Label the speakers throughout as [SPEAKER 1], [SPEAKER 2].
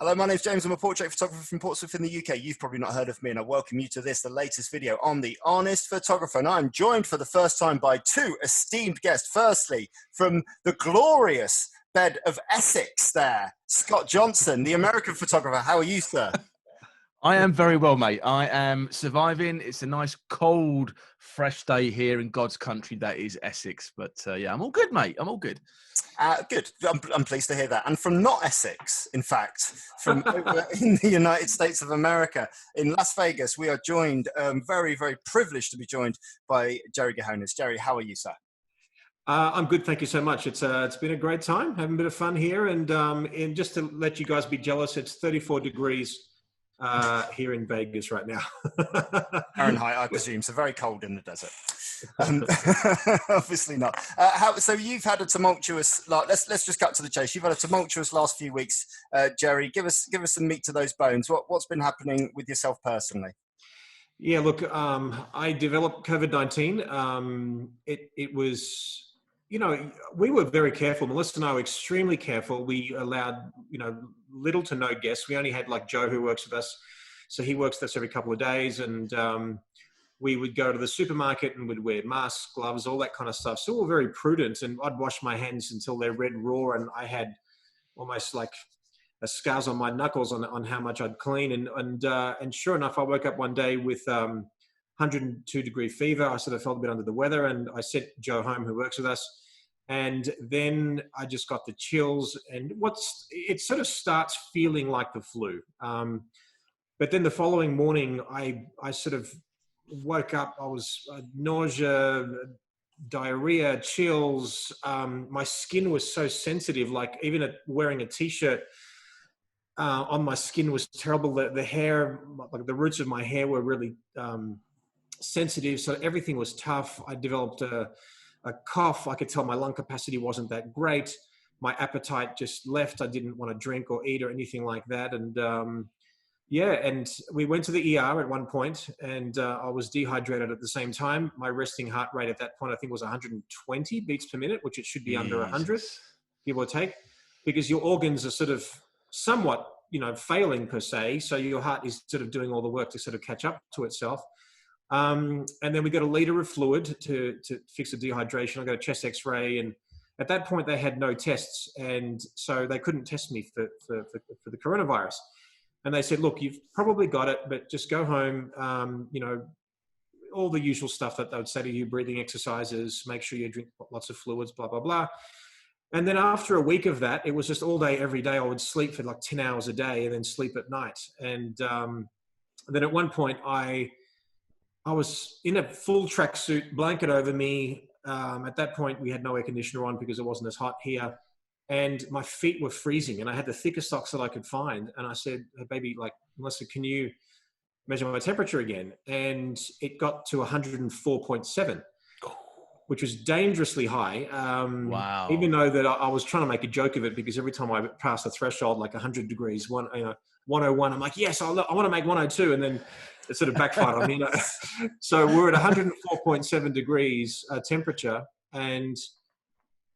[SPEAKER 1] Hello, my name's James. I'm a portrait photographer from Portsmouth in the UK. You've probably not heard of me, and I welcome you to the latest video on The Honest Photographer. And I'm joined for the first time by two esteemed guests. Firstly, from the glorious bed of Essex there, Scott Johnson, the American photographer. How are you, sir?
[SPEAKER 2] I am very well, mate. I am surviving. It's a nice, cold, fresh day here in God's country that is Essex. But yeah, I'm all good, mate. I'm all good.
[SPEAKER 1] Good. I'm pleased to hear that. And from not Essex, in fact, from over in the United States of America, in Las Vegas, we are joined, very, very privileged to be joined by Jerry Ghionis. Jerry, how are you, sir?
[SPEAKER 3] I'm good, thank you so much. It's been a great time, having a bit of fun here. And just to let you guys be jealous, it's 34 degrees here in Vegas right now.
[SPEAKER 1] Fahrenheit, I presume. So very cold in the desert. Obviously not. So you've had a tumultuous. Let's just cut to the chase. You've had a tumultuous last few weeks, Jerry. Give us some meat to those bones. What's been happening with yourself personally?
[SPEAKER 3] Yeah, look, I developed COVID-19. It was, we were very careful. Melissa and I were extremely careful. We allowed, little to no guests. We only had like Joe, who works with us. So he works with us every couple of days. And we would go to the supermarket and would wear masks, gloves, all that kind of stuff. So we were very prudent, and I'd wash my hands until they're red raw. And I had almost like scars on my knuckles on how much I'd clean. And sure enough, I woke up one day with 102-degree fever. I sort of felt a bit under the weather, and I sent Joe home, who works with us. And then I just got the chills, and it sort of starts feeling like the flu. But then the following morning, I sort of woke up. I was nausea, diarrhea, chills. My skin was so sensitive, like even at wearing a t-shirt on my skin was terrible. The hair, like the roots of my hair were really sensitive. So everything was tough. I developed a cough. I could tell my lung capacity wasn't that great. My appetite just left. I didn't want to drink or eat or anything like that. And and we went to the ER at one point, and I was dehydrated at the same time. My resting heart rate at that point, I think, was 120 beats per minute, which it should be under 100, give or take, because your organs are sort of somewhat, failing per se. So your heart is sort of doing all the work to sort of catch up to itself. And then we got a liter of fluid to fix the dehydration. I got a chest X-ray, and at that point they had no tests, and so they couldn't test me for the coronavirus. And they said, look, you've probably got it, but just go home. All the usual stuff that they would say to you: breathing exercises, make sure you drink lots of fluids, blah blah blah. And then after a week of that, it was just all day, every day. I would sleep for like 10 hours a day and then sleep at night. And then at one point, I was in a full tracksuit, blanket over me. At that point, we had no air conditioner on because it wasn't as hot here. And my feet were freezing, and I had the thickest socks that I could find. And I said, hey, baby, Melissa, can you measure my temperature again? And it got to 104.7. Which was dangerously high.
[SPEAKER 2] Wow.
[SPEAKER 3] Even though that I was trying to make a joke of it, because every time I passed the threshold, like 100 degrees, 101, I'm like, yes, I want to make 102. And then it sort of backfired on me. So we're at 104.7 degrees temperature, and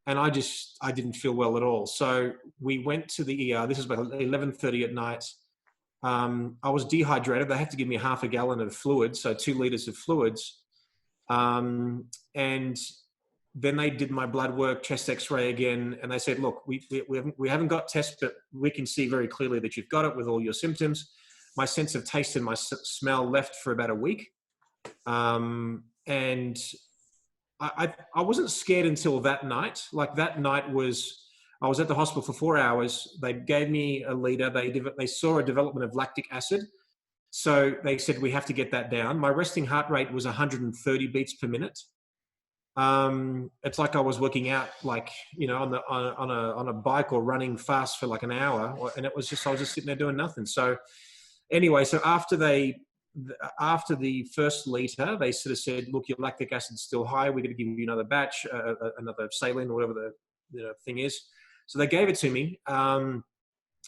[SPEAKER 3] I didn't feel well at all. So we went to the ER. This is about 11:30 at night. I was dehydrated. They had to give me half a gallon of fluid, so 2 liters of fluids. And then they did my blood work, chest X-ray again, and they said, look, we haven't got tests, but we can see very clearly that you've got it with all your symptoms. My sense of taste and my smell left for about a week. And I wasn't scared until that night. Like that night I was at the hospital for 4 hours. They gave me a liter. They saw a development of lactic acid. So they said, we have to get that down. My resting heart rate was 130 beats per minute. It's like I was working out, like, on a bike or running fast for like an hour, and I was just sitting there doing nothing. So anyway, so after the first liter, they sort of said, look, your lactic acid's still high. We're going to give you another batch, another saline, or whatever the thing is. So they gave it to me. And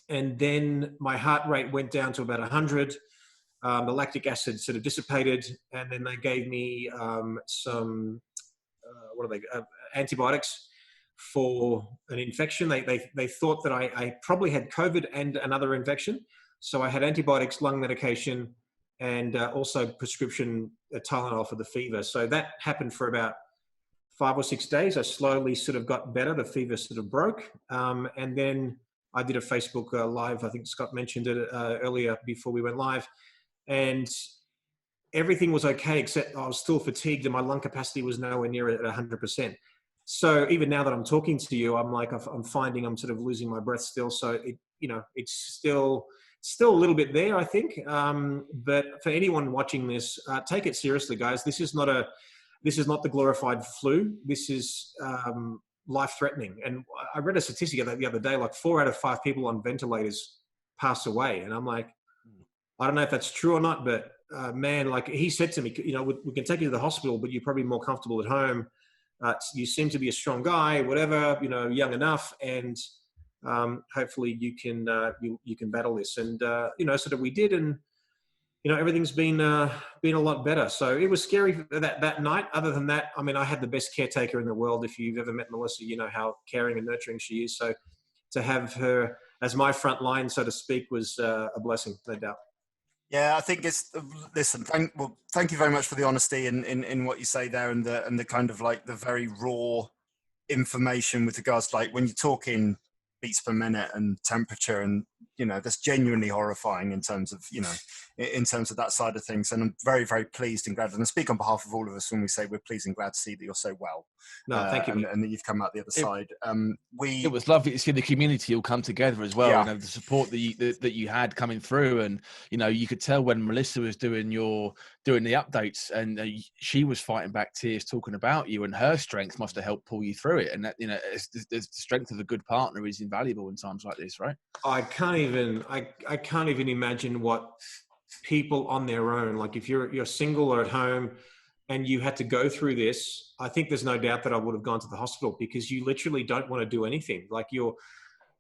[SPEAKER 3] then my heart rate went down to about 100. The lactic acid sort of dissipated, and then they gave me some antibiotics for an infection. They thought that I probably had COVID and another infection. So I had antibiotics, lung medication, and also prescription Tylenol for the fever. So that happened for about 5 or 6 days. I slowly sort of got better. The fever sort of broke. And then I did a Facebook live. I think Scott mentioned it earlier before we went live. And everything was okay, except I was still fatigued and my lung capacity was nowhere near at 100%. So even now that I'm talking to you, I'm finding I'm sort of losing my breath still. So it's still a little bit there, I think. But for anyone watching this, take it seriously, guys. This is not the glorified flu. This is life-threatening. And I read a statistic the other day, like 4 out of 5 people on ventilators pass away. And I'm like, I don't know if that's true or not, but man, like he said to me, we can take you to the hospital, but you're probably more comfortable at home. You seem to be a strong guy, whatever, young enough. And hopefully you can battle this. And, so that we did. And, everything's been a lot better. So it was scary that night. Other than that, I mean, I had the best caretaker in the world. If you've ever met Melissa, you know how caring and nurturing she is. So to have her as my front line, so to speak, was a blessing, no doubt.
[SPEAKER 1] Yeah, I think listen, thank you very much for the honesty in what you say there, and the kind of like the very raw information with regards to like when you're talking beats per minute and temperature, and that's genuinely horrifying in terms of that side of things. And I'm very, very pleased and glad, and I speak on behalf of all of us when we say we're pleased and glad to see that you're so well.
[SPEAKER 3] No, thank you,
[SPEAKER 1] and that you've come out the other side.
[SPEAKER 2] It was lovely to see the community all come together as well.
[SPEAKER 1] Yeah.
[SPEAKER 2] The support that you had coming through, and you could tell when Melissa was doing the updates, and she was fighting back tears, talking about you, and her strength must have helped pull you through it. And that the strength of a good partner is invaluable in times like this, right?
[SPEAKER 3] I can't even imagine what people on their own, like if you're single or at home and you had to go through this, I think there's no doubt that I would have gone to the hospital, because you literally don't want to do anything. Like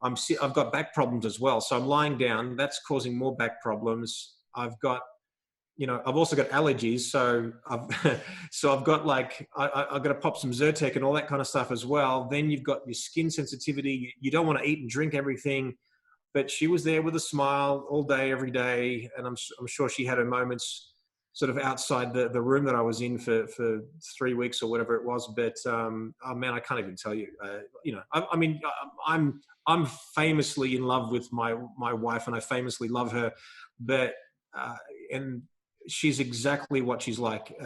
[SPEAKER 3] I've got back problems as well. So I'm lying down, that's causing more back problems. I've also got allergies. So I've got I've got to pop some Zyrtec and all that kind of stuff as well. Then you've got your skin sensitivity. You don't want to eat and drink everything. But she was there with a smile all day, every day. And I'm sure she had her moments sort of outside the room that I was in for 3 weeks or whatever it was. But, oh man, I can't even tell you, I'm famously in love with my wife, and I famously love her, but, and she's exactly what she's like,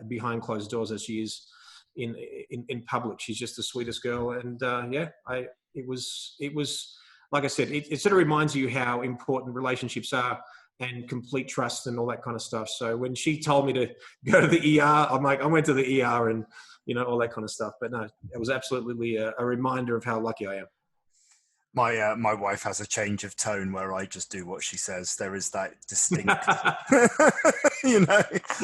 [SPEAKER 3] behind closed doors as she is in public. She's just the sweetest girl. And, it was, like I said, it sort of reminds you how important relationships are, and complete trust and all that kind of stuff. So when she told me to go to the ER, I'm like, I went to the ER and, all that kind of stuff. But no, it was absolutely a reminder of how lucky I am.
[SPEAKER 1] My wife has a change of tone where I just do what she says. There is that distinct,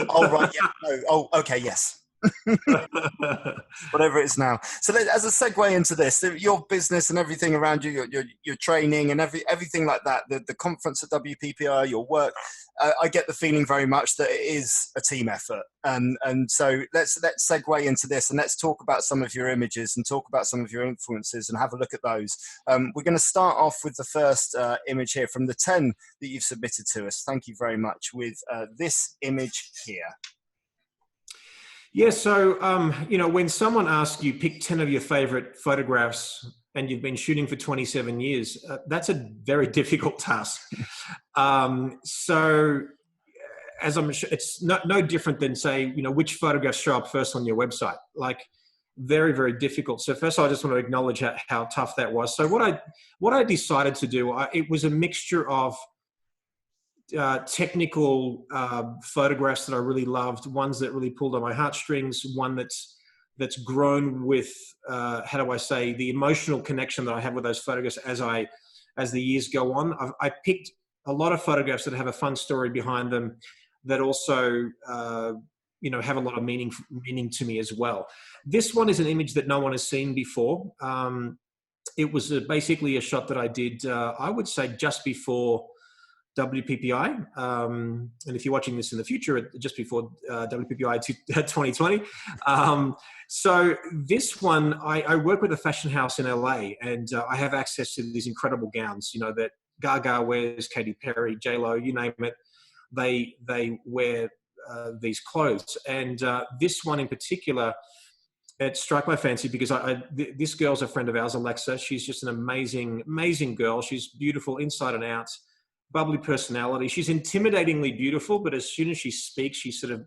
[SPEAKER 1] oh, right, yeah, no, oh, okay, yes. Whatever it is now. So as a segue into this, your business and everything around you, your training and everything like that, the conference at WPPI, your work, I get the feeling very much that it is a team effort. And so let's segue into this, and let's talk about some of your images and talk about some of your influences and have a look at those. We're going to start off with the first image here from the 10 that you've submitted to us. Thank you very much, with this image here.
[SPEAKER 3] Yeah, so, when someone asks you, pick 10 of your favorite photographs, and you've been shooting for 27 years, that's a very difficult task. So, as I'm sure, it's no different than, say, which photographs show up first on your website. Like, very, very difficult. So first, I just want to acknowledge how tough that was. So what I decided to do, it was a mixture of technical photographs that I really loved, ones that really pulled on my heartstrings, one that's grown with the emotional connection that I have with those photographs as the years go on. I picked a lot of photographs that have a fun story behind them, that also have a lot of meaning to me as well. This one is an image that no one has seen before. It was basically a shot that I did, I would say, just before WPPI. And if you're watching this in the future, just before WPPI 2020. So this one, I work with a fashion house in LA, and I have access to these incredible gowns, that Gaga wears, Katy Perry, J-Lo, you name it. They wear these clothes. And this one in particular, it struck my fancy because this girl's a friend of ours, Alexa. She's just an amazing, amazing girl. She's beautiful inside and out, bubbly personality. She's intimidatingly beautiful, but as soon as she speaks, she's sort of,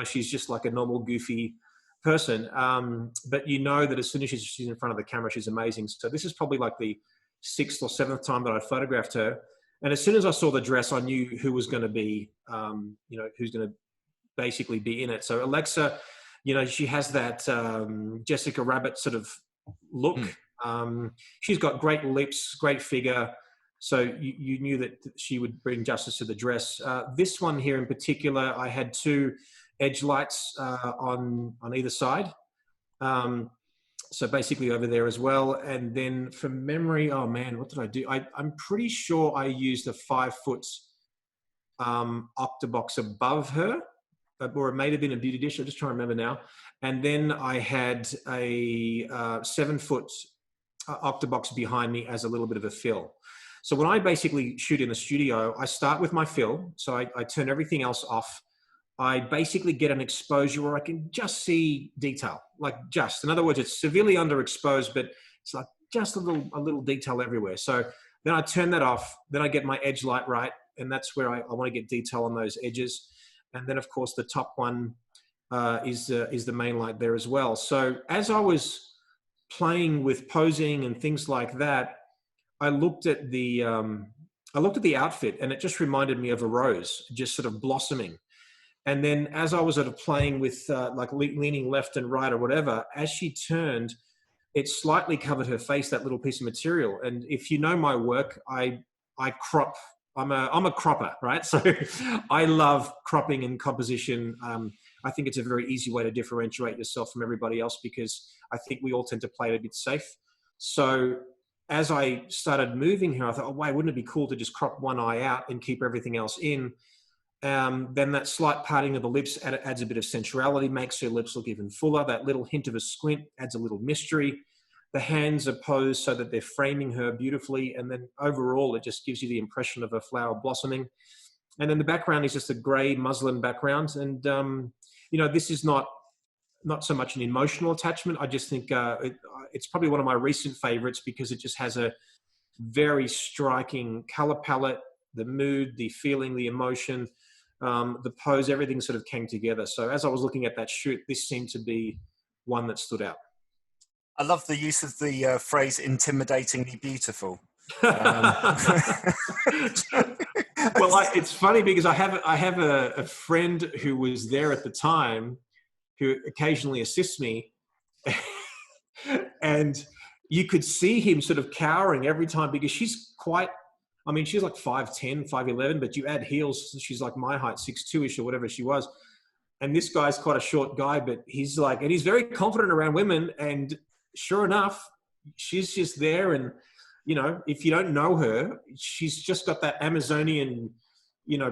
[SPEAKER 3] she's just like a normal, goofy person. But that as soon as she's in front of the camera, she's amazing. So this is probably like the 6th or 7th time that I photographed her. And as soon as I saw the dress, I knew who was going to be, who's going to basically be in it. So Alexa, she has that Jessica Rabbit sort of look. She's got great lips, great figure. So you knew that she would bring justice to the dress. This one here in particular, I had 2 edge lights on either side. So basically over there as well. And then from memory, oh man, what did I do? I'm pretty sure I used a 5-foot octabox above her, or it may have been a beauty dish. I'm just trying to remember now. And then I had a 7-foot octabox behind me as a little bit of a fill. So when I basically shoot in the studio, I start with my fill. So I turn everything else off. I basically get an exposure where I can just see detail, in other words, it's severely underexposed, but it's like just a little detail everywhere. So then I turn that off. Then I get my edge light right. And that's where I want to get detail on those edges. And then, of course, the top one is the main light there as well. So as I was playing with posing and things like that, I looked at the outfit, and it just reminded me of a rose, just sort of blossoming. And then as I was sort of playing with leaning left and right or whatever, as she turned, it slightly covered her face, that little piece of material. And if you know my work, I crop. I'm a cropper, right? So I love cropping and composition. I think it's a very easy way to differentiate yourself from everybody else, because I think we all tend to play it a bit safe. So as I started moving here, I thought, oh, wait, wouldn't it be cool to just crop one eye out and keep everything else in? Then that slight parting of the lips adds a bit of sensuality, makes her lips look even fuller. That little hint of a squint adds a little mystery. The hands are posed so that they're framing her beautifully. And then overall, it just gives you the impression of a flower blossoming. And then the background is just a gray muslin background. And, this is not so much an emotional attachment. I just think it's probably one of my recent favorites because it just has a very striking color palette, the mood, the feeling, the emotion, the pose, everything sort of came together. So as I was looking at that shoot, this seemed to be one that stood out.
[SPEAKER 1] I love the use of the phrase "intimidatingly beautiful."
[SPEAKER 3] Well, it's funny because I have a friend who was there at the time, who occasionally assists me, and you could see him sort of cowering every time because she's quite. I mean, she's like 5'10", 5'11", but you add heels, she's like my height, 6'2"-ish or whatever she was. And this guy's quite a short guy, but he's very confident around women. And sure enough, she's just there. And, if you don't know her, she's just got that Amazonian,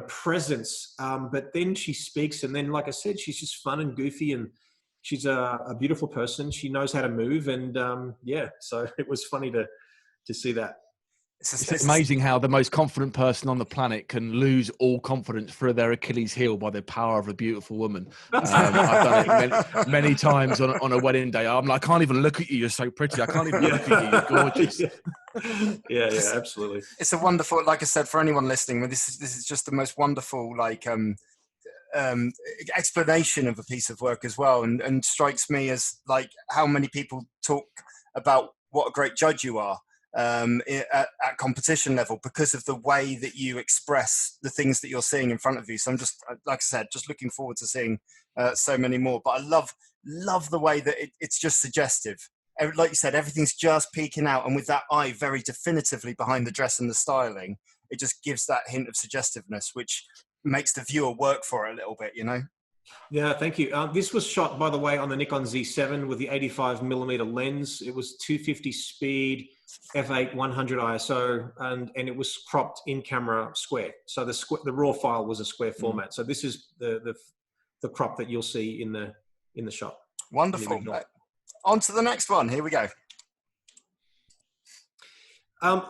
[SPEAKER 3] presence. But then she speaks. And then, like I said, she's just fun and goofy. And she's a beautiful person. She knows how to move. And so it was funny to see that.
[SPEAKER 2] It's amazing how the most confident person on the planet can lose all confidence through their Achilles heel by the power of a beautiful woman. I've done it many times on a wedding day. I'm like, I can't even look at you. You're so pretty. I can't even look at you. You're gorgeous.
[SPEAKER 3] Yeah, absolutely.
[SPEAKER 1] It's a wonderful, like I said, for anyone listening, this is just the most wonderful, explanation of a piece of work as well, and strikes me as like how many people talk about what a great judge you are. At competition level because of the way that you express the things that you're seeing in front of you. So I'm just, like I said, just looking forward to seeing so many more. But I love the way that it's just suggestive. Like you said, everything's just peeking out, and with that eye very definitively behind the dress and the styling, it just gives that hint of suggestiveness, which makes the viewer work for it a little bit,
[SPEAKER 3] Yeah, thank you. This was shot, by the way, on the Nikon Z7 with the 85mm lens. It was 250 speed, f8 100 ISO, and it was cropped in camera square. So the raw file was a square format. So this is the crop that you'll see in the shot.
[SPEAKER 1] Wonderful. On to the next one. Here we go.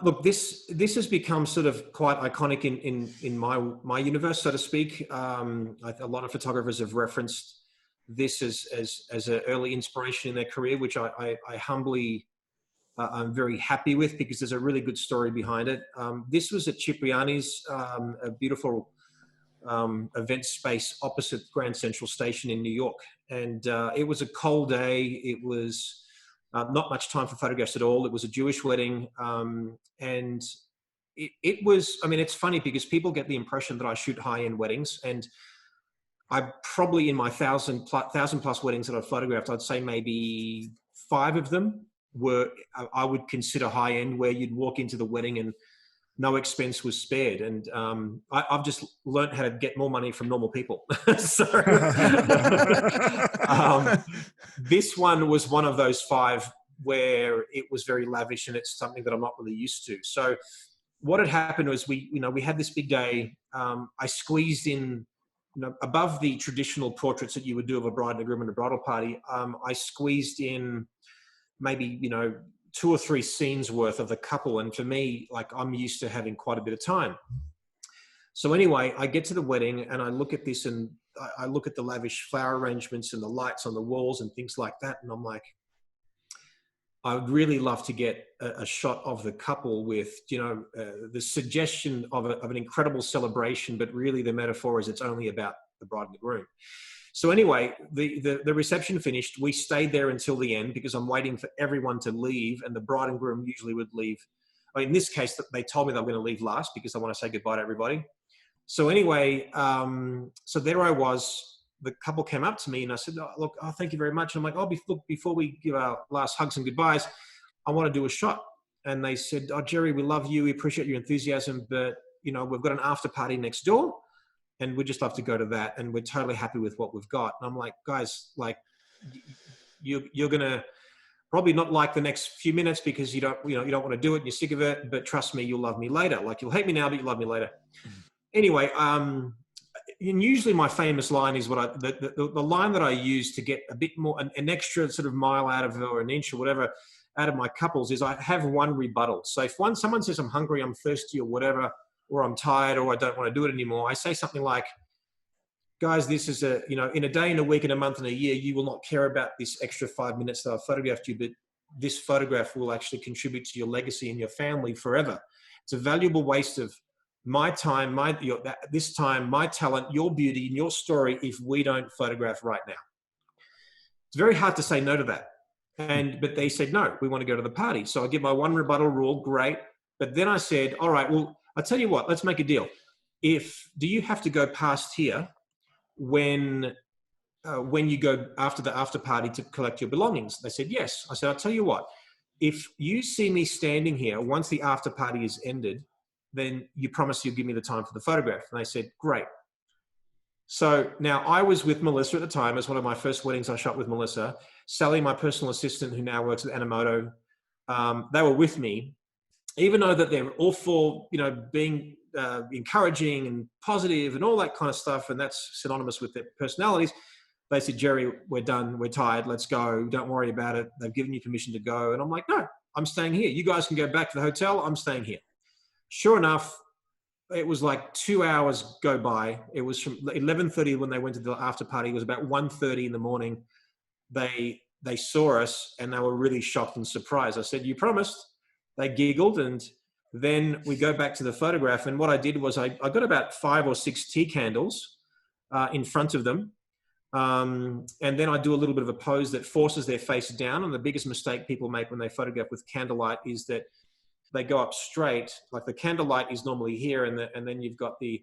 [SPEAKER 3] Look, this has become sort of quite iconic in my universe, so to speak. A lot of photographers have referenced this as an early inspiration in their career, which I humbly I'm very happy with, because there's a really good story behind it. This was at Cipriani's, a beautiful event space opposite Grand Central Station in New York, and it was a cold day. It was not much time for photographs at all. It was a Jewish wedding. And it was, I mean, it's funny because people get the impression that I shoot high-end weddings, and I probably, in my 1,000 plus weddings that I've photographed, I'd say maybe 5 of them were, I would consider high-end, where you'd walk into the wedding and no expense was spared. And I've just learned how to get more money from normal people. So this one was one of those 5 where it was very lavish, and it's something that I'm not really used to. So what had happened was we had this big day. I squeezed in, above the traditional portraits that you would do of a bride and a groom and a bridal party, I squeezed in maybe, 2 or 3 scenes worth of the couple. And for me, like, I'm used to having quite a bit of time. So anyway, I get to the wedding and I look at this, and I look at the lavish flower arrangements and the lights on the walls and things like that. And I'm like, I would really love to get a shot of the couple with, the suggestion of an incredible celebration, but really the metaphor is it's only about the bride and the groom. So anyway, the reception finished. We stayed there until the end because I'm waiting for everyone to leave, and the bride and groom usually would leave. In this case, they told me they were going to leave last because I want to say goodbye to everybody. So anyway, so there I was. The couple came up to me and I said, thank you very much. And I'm like, look, before we give our last hugs and goodbyes, I want to do a shot. And they said, Jerry, we love you. We appreciate your enthusiasm, but we've got an after party next door, and we'd just love to go to that. And we're totally happy with what we've got. And I'm like, guys, like, you're going to probably not like the next few minutes because you don't want to do it and you're sick of it, but trust me, you'll love me later. Like, you'll hate me now, but you'll love me later. Mm-hmm. Anyway, and usually my famous line is the line that I use to get a bit more, an extra sort of mile out of, or an inch or whatever, out of my couples, is I have one rebuttal. So if someone says I'm hungry, I'm thirsty or whatever, or I'm tired, or I don't want to do it anymore, I say something like, guys, this is in a day, in a week, in a month, in a year, you will not care about this extra 5 minutes that I've photographed you, but this photograph will actually contribute to your legacy and your family forever. It's a valuable waste of my time, my talent, your beauty, and your story if we don't photograph right now. It's very hard to say no to that. But they said, no, we want to go to the party. So I give my one rebuttal rule, great. But then I said, all right, well, I'll tell you what, let's make a deal. Do you have to go past here when you go after the after party to collect your belongings? They said, yes. I said, I'll tell you what, if you see me standing here once the after party is ended, then you promise you'll give me the time for the photograph. And they said, great. So now I was with Melissa at the time. It was one of my first weddings I shot with Melissa. Sally, my personal assistant, who now works at Animoto, they were with me. Even though that they're all for, being encouraging and positive and all that kind of stuff, and that's synonymous with their personalities, they said, Jerry, we're done. We're tired. Let's go. Don't worry about it. They've given you permission to go. And I'm like, no, I'm staying here. You guys can go back to the hotel. I'm staying here. Sure enough, it was like 2 hours go by. It was from 11:30 when they went to the after party. It was about 1:30 in the morning. They saw us and they were really shocked and surprised. I said, you promised. They giggled, and then we go back to the photograph. And what I did was I got about 5 or 6 tea candles in front of them. And then I do a little bit of a pose that forces their face down. And the biggest mistake people make when they photograph with candlelight is that they go up straight. Like, the candlelight is normally here, and then you've got the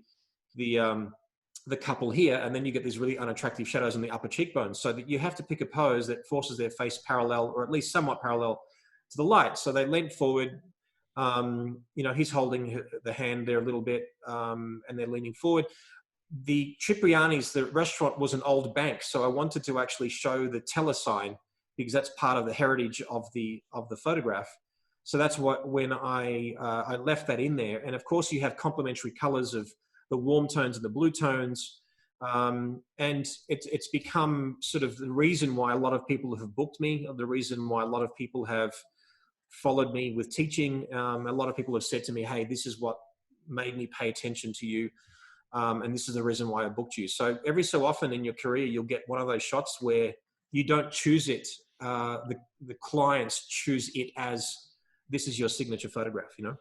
[SPEAKER 3] couple here, and then you get these really unattractive shadows on the upper cheekbones. So that you have to pick a pose that forces their face parallel, or at least somewhat parallel, to the light. So they leant forward. He's holding the hand there a little bit, and they're leaning forward. the Cipriani's, the restaurant, was an old bank. So I wanted to actually show the teller sign because that's part of the heritage of the photograph. So that's what, when I left that in there. And of course you have complementary colors of the warm tones and the blue tones. And it's become sort of the reason why a lot of people have booked me, the reason why a lot of people have followed me with teaching. A lot of people have said to me, hey, this is what made me pay attention to you. And this is the reason why I booked you. So every so often in your career, you'll get one of those shots where you don't choose it. The clients choose it as, this is your signature photograph, you know?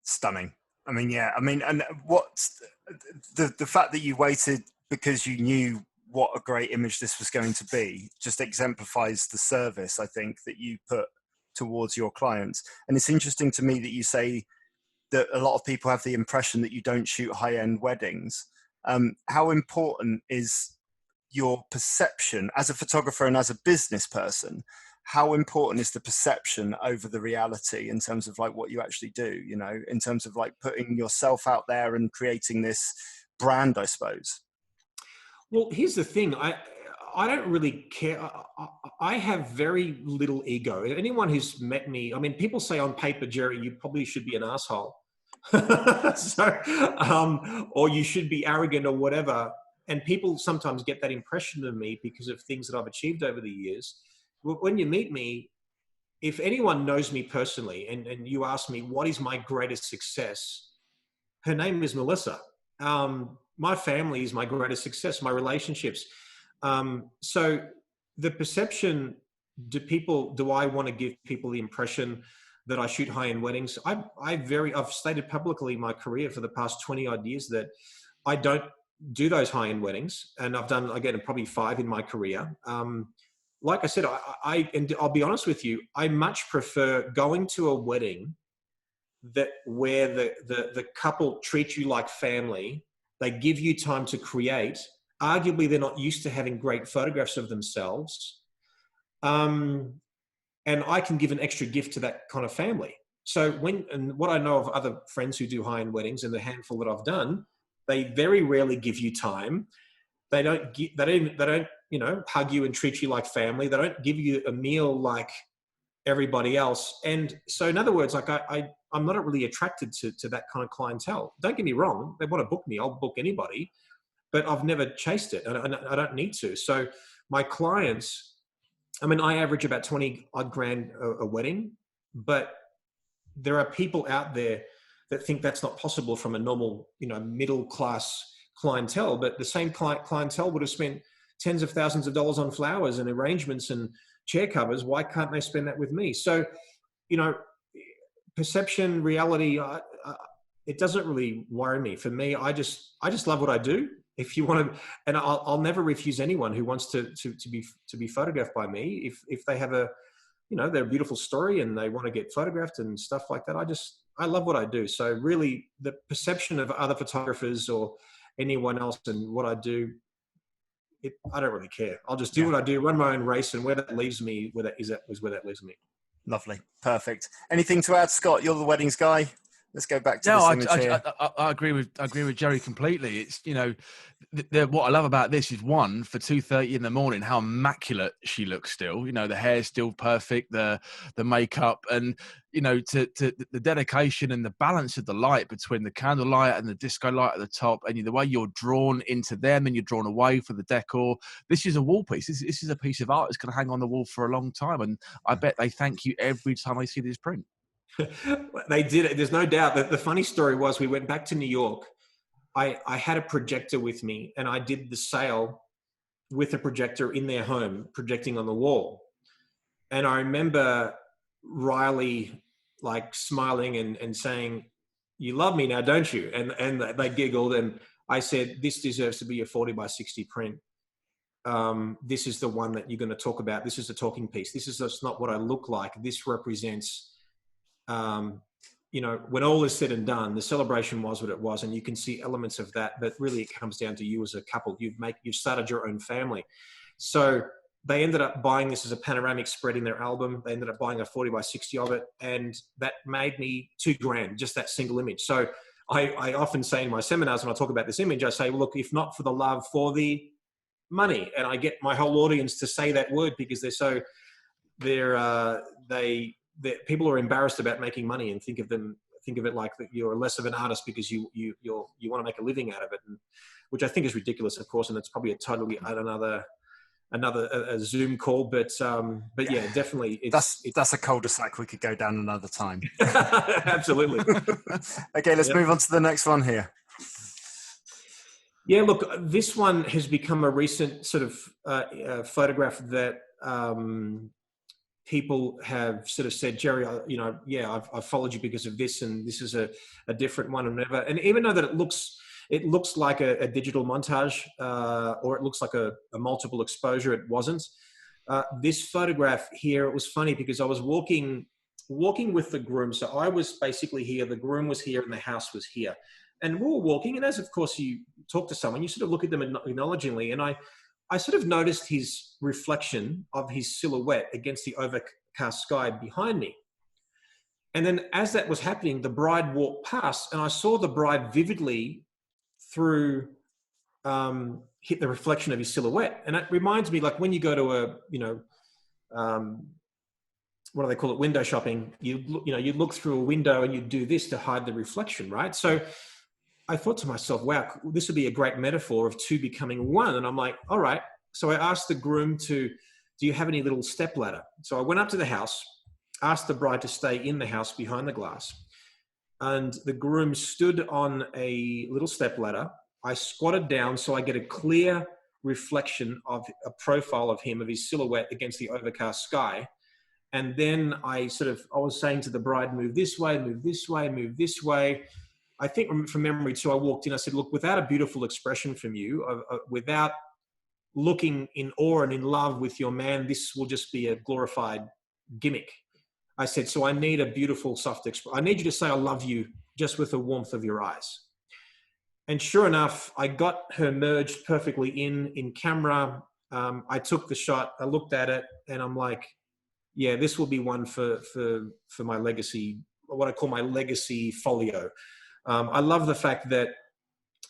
[SPEAKER 1] Stunning. I mean, yeah, I mean, and what's the fact that you waited because you knew what a great image this was going to be just exemplifies the service, I think, that you put towards your clients. And it's interesting to me that you say that a lot of people have the impression that you don't shoot high-end weddings. How important is your perception as a photographer and as a business person? How important is the perception over the reality in terms of like what you actually do, you know, in terms of like putting yourself out there and creating this brand, I suppose?
[SPEAKER 3] Well, here's the thing. I don't really care. I have very little ego. Anyone who's met me, I mean, people say on paper, Jerry, you probably should be an asshole. Or you should be arrogant or whatever. And people sometimes get that impression of me because of things that I've achieved over the years. When you meet me, if anyone knows me personally and you ask me, what is my greatest success? Her name is Melissa. My family is my greatest success, my relationships. So the perception, do I want to give people the impression that I shoot high-end weddings? I've stated publicly in my career for the past 20 odd years that I don't do those high-end weddings. And I've done, again, probably 5 in my career. Like I said, and I'll be honest with you, I much prefer going to a wedding where the couple treat you like family. They give you time to create. Arguably, they're not used to having great photographs of themselves. And I can give an extra gift to that kind of family. So what I know of other friends who do high-end weddings, and the handful that I've done, they very rarely give you time. They don't, you know, hug you and treat you like family. They don't give you a meal like everybody else. And so in other words, like I'm not really attracted to that kind of clientele. Don't get me wrong. They want to book me. I'll book anybody, but I've never chased it. And I don't need to. So my clients, I mean, I average about 20 odd grand a wedding, but there are people out there that think that's not possible from a normal, you know, middle class clientele. But the same clientele would have spent tens of thousands of dollars on flowers and arrangements and chair covers. Why can't they spend that with me? So, you know, perception, reality, it doesn't really worry me. For me, I just love what I do. If you want to, and I'll never refuse anyone who wants to be photographed by me. If they have their beautiful story and they want to get photographed and stuff like that, I love what I do. So really, the perception of other photographers or anyone else and what I do, I don't really care. I'll just do what I do, run my own race, and where that leaves me, where that leaves me.
[SPEAKER 1] Lovely, perfect. Anything to add, Scott? You're the weddings guy. Let's go back to this image here.
[SPEAKER 2] I agree with Jerry completely. It's, you know, what I love about this is, one, for 2:30 in the morning, how immaculate she looks still. You know, the hair's still perfect, the makeup, and, you know, to the dedication and the balance of the light between the candle light and the disco light at the top, and the way you're drawn into them and you're drawn away for the decor. This is a wall piece. This is a piece of art that's going to hang on the wall for a long time, and I bet they thank you every time they see this print.
[SPEAKER 3] They did it. There's no doubt. That the funny story was, we went back to New York. I had a projector with me, and I did the sale with a projector in their home, projecting on the wall. And I remember Riley like smiling and saying, "You love me now, don't you?" And they giggled, and I said, "This deserves to be a 40 by 60 print. This is the one that you're going to talk about. This is a talking piece. This is just not what I look like. This represents." You know, when all is said and done, the celebration was what it was, and you can see elements of that, but really it comes down to you as a couple. You've started your own family. So they ended up buying this as a panoramic spread in their album. They ended up buying a 40 by 60 of it, and that made me $2,000, just that single image. So I often say in my seminars when I talk about this image, I say, well, look, if not for the love, for the money. And I get my whole audience to say that word because people are embarrassed about making money and think of it like that you're less of an artist because you want to make a living out of it, and which I think is ridiculous, of course, and it's probably another Zoom call, but yeah, definitely
[SPEAKER 1] that's a cul-de-sac we could go down another time.
[SPEAKER 3] Absolutely.
[SPEAKER 1] Okay, let's move on to the next one here.
[SPEAKER 3] Yeah, look, this one has become a recent sort of photograph that people have sort of said, Jerry, I've followed you because of this, and this is a different one, and whatever. And even though that it looks like a digital montage, or it looks like a multiple exposure, it wasn't. This photograph here, it was funny because I was walking with the groom. So I was basically here, the groom was here, and the house was here. And we were walking, and as of course you talk to someone, you sort of look at them acknowledgingly, and I sort of noticed his reflection of his silhouette against the overcast sky behind me. And then as that was happening, the bride walked past, and I saw the bride vividly through hit the reflection of his silhouette. And it reminds me, like when you go to what do they call it, window shopping, you look through a window and you do this to hide the reflection, right? So I thought to myself, wow, this would be a great metaphor of two becoming one. And I'm like, all right. So I asked the groom do you have any little step ladder? So I went up to the house, asked the bride to stay in the house behind the glass. And the groom stood on a little step ladder. I squatted down so I get a clear reflection of a profile of him, of his silhouette against the overcast sky. And then I was saying to the bride, move this way, move this way, move this way. I think from memory too, I walked in, I said, look, without a beautiful expression from you, without looking in awe and in love with your man, this will just be a glorified gimmick. I said, so I need a beautiful, soft expression. I need you to say, I love you, just with the warmth of your eyes. And sure enough, I got her merged perfectly in camera. I took the shot, I looked at it, and I'm like, yeah, this will be one for my legacy, what I call my legacy folio. I love the fact that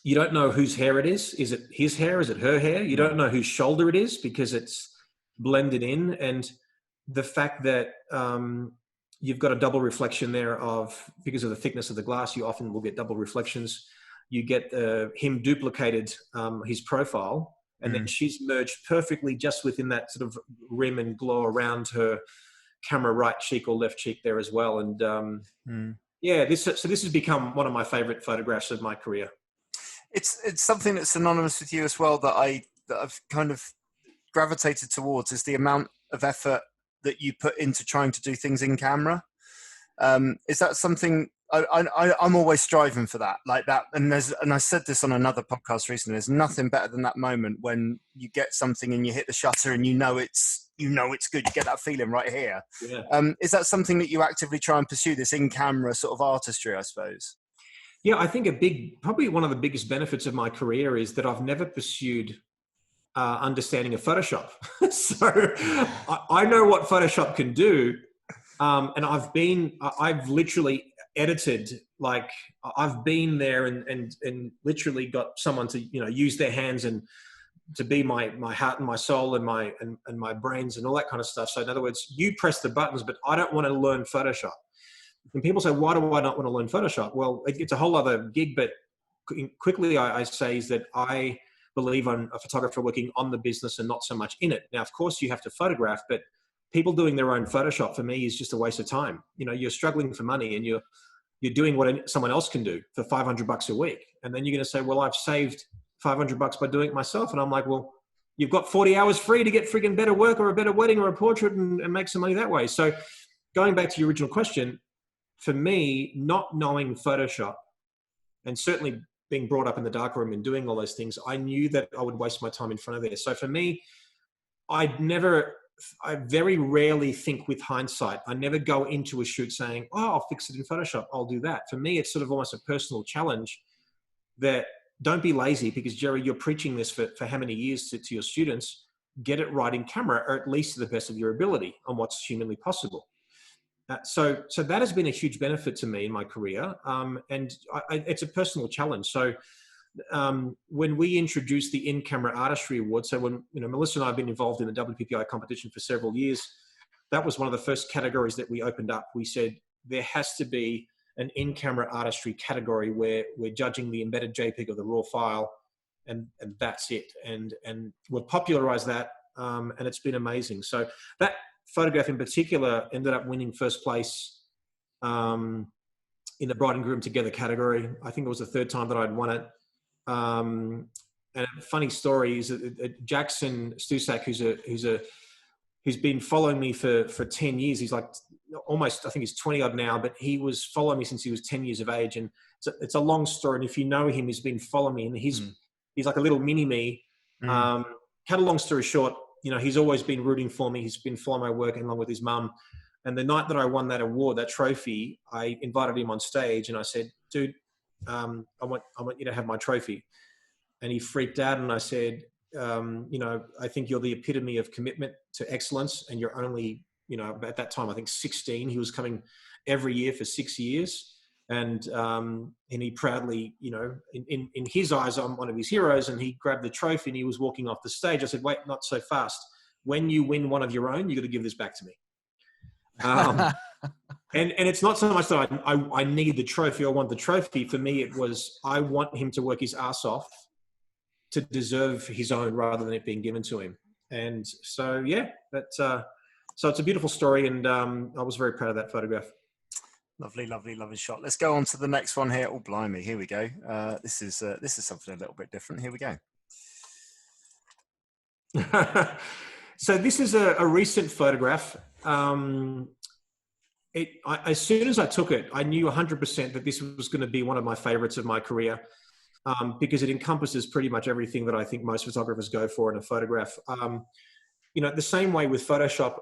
[SPEAKER 3] you don't know whose hair it is. Is it his hair? Is it her hair? You don't know whose shoulder it is because it's blended in. And the fact that you've got a double reflection there because of the thickness of the glass, you often will get double reflections. You get him duplicated, his profile, and then she's merged perfectly just within that sort of rim and glow around her camera right cheek or left cheek there as well. And yeah, this has become one of my favorite photographs of my career.
[SPEAKER 1] It's something that's synonymous with you as well that I've kind of gravitated towards is the amount of effort that you put into trying to do things in camera. Is that something I'm always striving for that, like that? And I said this on another podcast recently. There's nothing better than that moment when you get something and you hit the shutter and you know it's good. You get that feeling right here. Yeah. Is that something that you actively try and pursue, this in camera sort of artistry, I suppose?
[SPEAKER 3] Yeah, I think probably one of the biggest benefits of my career is that I've never pursued understanding of Photoshop. So I know what Photoshop can do. And I've literally edited, like I've been there and literally got someone to, use their hands and to be my heart and my soul and my brains and all that kind of stuff. So in other words, you press the buttons, but I don't want to learn Photoshop. And people say, why do I not want to learn Photoshop? Well, it's a whole other gig, but quickly I say is that I believe I'm a photographer working on the business and not so much in it. Now, of course you have to photograph, but people doing their own Photoshop for me is just a waste of time. You're struggling for money and you're doing what someone else can do for $500 a week. And then you're going to say, well, I've saved $500 by doing it myself. And I'm like, well, you've got 40 hours free to get friggin' better work or a better wedding or a portrait and make some money that way. So going back to your original question, for me, not knowing Photoshop and certainly being brought up in the darkroom and doing all those things, I knew that I would waste my time in front of there. So for me, I very rarely think with hindsight. I never go into a shoot saying, oh, I'll fix it in Photoshop. I'll do that. For me, it's sort of almost a personal challenge that don't be lazy, because Jerry, you're preaching this for how many years to your students, get it right in camera, or at least to the best of your ability on what's humanly possible. So that has been a huge benefit to me in my career, and it's a personal challenge. So when we introduced the in-camera artistry award, so when Melissa and I have been involved in the WPPI competition for several years, that was one of the first categories that we opened up. We said there has to be an in-camera artistry category where we're judging the embedded JPEG of the raw file, and that's it. And we've popularized that, and it's been amazing. So that photograph in particular ended up winning first place in the bride and groom together category. I think it was the third time that I'd won it. And a funny story is that Jackson Stusak, who's been following me for 10 years. He's like almost, I think he's 20 odd now, but he was following me since he was 10 years of age. And it's a long story. And if you know him, he's been following me, and he's like a little mini me. Cut a long story short, he's always been rooting for me. He's been following my work along with his mum. And the night that I won that award, that trophy, I invited him on stage and I said, dude, I want you to have my trophy. And he freaked out, and I said, I think you're the epitome of commitment to excellence, and you're only, at that time, I think 16. He was coming every year for 6 years. And he proudly, in his eyes, I'm one of his heroes, and he grabbed the trophy and he was walking off the stage. I said, wait, not so fast. When you win one of your own, you got to give this back to me. And it's not so much that I need the trophy or want the trophy. For me, it was, I want him to work his ass off to deserve his own rather than it being given to him. And so, yeah, so it's a beautiful story. And I was very proud of that photograph.
[SPEAKER 1] Lovely, lovely, lovely shot. Let's go on to the next one here. Oh, blimey, here we go. This is something a little bit different. Here we go.
[SPEAKER 3] So this is a recent photograph. As soon as I took it, I knew 100% that this was going to be one of my favorites of my career, because it encompasses pretty much everything that I think most photographers go for in a photograph. The same way with Photoshop,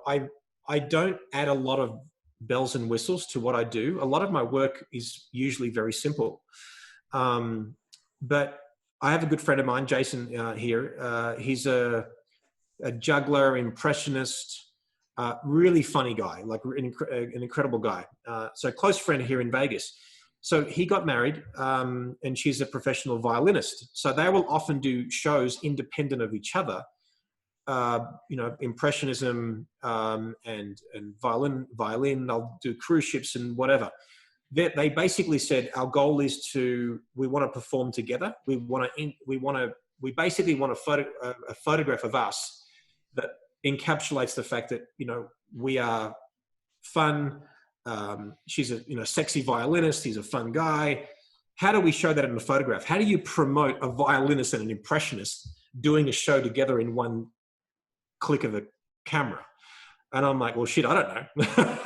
[SPEAKER 3] I don't add a lot of bells and whistles to what I do. A lot of my work is usually very simple. But I have a good friend of mine, Jason, here. He's a juggler, impressionist, really funny guy, like an incredible guy. So close friend here in Vegas. So he got married, and she's a professional violinist. So they will often do shows independent of each other. Impressionism and violin. They'll do cruise ships and whatever. They basically said our goal is we want to perform together. We basically want a photograph of us that encapsulates the fact that we are fun. She's a sexy violinist. He's a fun guy. How do we show that in a photograph? How do you promote a violinist and an impressionist doing a show together in one click of a camera? And I'm like, well, shit, I don't know.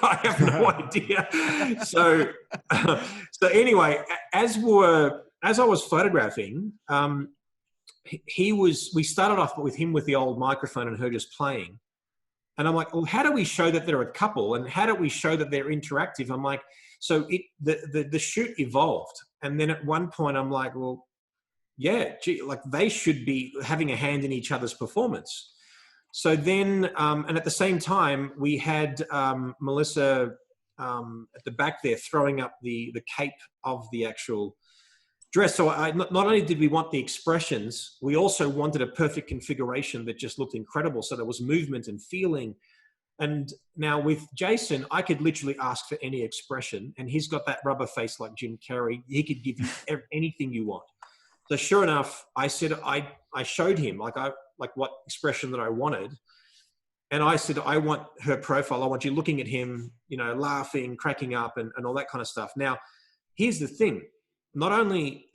[SPEAKER 3] I have no idea. So anyway, as I was photographing, we started off with him with the old microphone and her just playing. And I'm like, well, how do we show that they're a couple? And how do we show that they're interactive? I'm like, so the shoot evolved. And then at one point I'm like, well, yeah, like they should be having a hand in each other's performance. So then, and at the same time, we had Melissa at the back there throwing up the cape of the actual dress. So not only did we want the expressions, we also wanted a perfect configuration that just looked incredible. So there was movement and feeling. And now with Jason, I could literally ask for any expression, and he's got that rubber face like Jim Carrey. He could give you anything you want. So sure enough, I said, I showed him like what expression that I wanted. And I said, I want her profile. I want you looking at him, laughing, cracking up and all that kind of stuff. Now, here's the thing. Not only,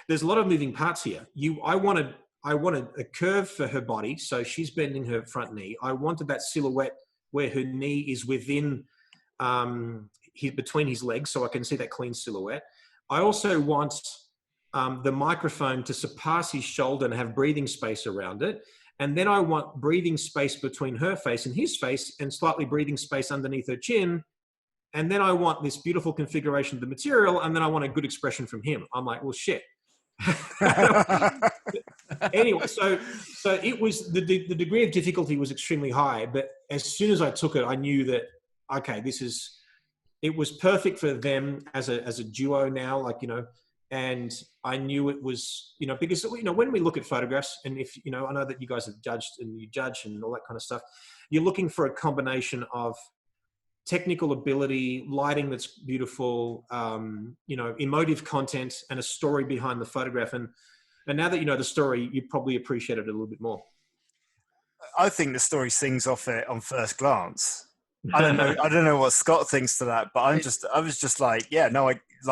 [SPEAKER 3] there's a lot of moving parts here. I wanted a curve for her body. So she's bending her front knee. I wanted that silhouette where her knee is within, between his legs. So I can see that clean silhouette. I also want the microphone to surpass his shoulder and have breathing space around it. And then I want breathing space between her face and his face and slightly breathing space underneath her chin. And then I want this beautiful configuration of the material. And then I want a good expression from him. I'm like, well, shit. Anyway, so it was, the degree of difficulty was extremely high. But as soon as I took it, I knew that, okay, this is it was perfect for them as a duo now, like, you know, and I knew it was, you know, because, you know, when we look at photographs, and if, you know, I know that you guys have judged and you judge and all that kind of stuff, you're looking for a combination of technical ability, lighting that's beautiful, you know, emotive content, and a story behind the photograph. And now that you know the story, you probably appreciate it a little bit more.
[SPEAKER 1] I think the story sings off it on first glance. I don't know what Scott thinks to that, but I was just like, yeah, no, it's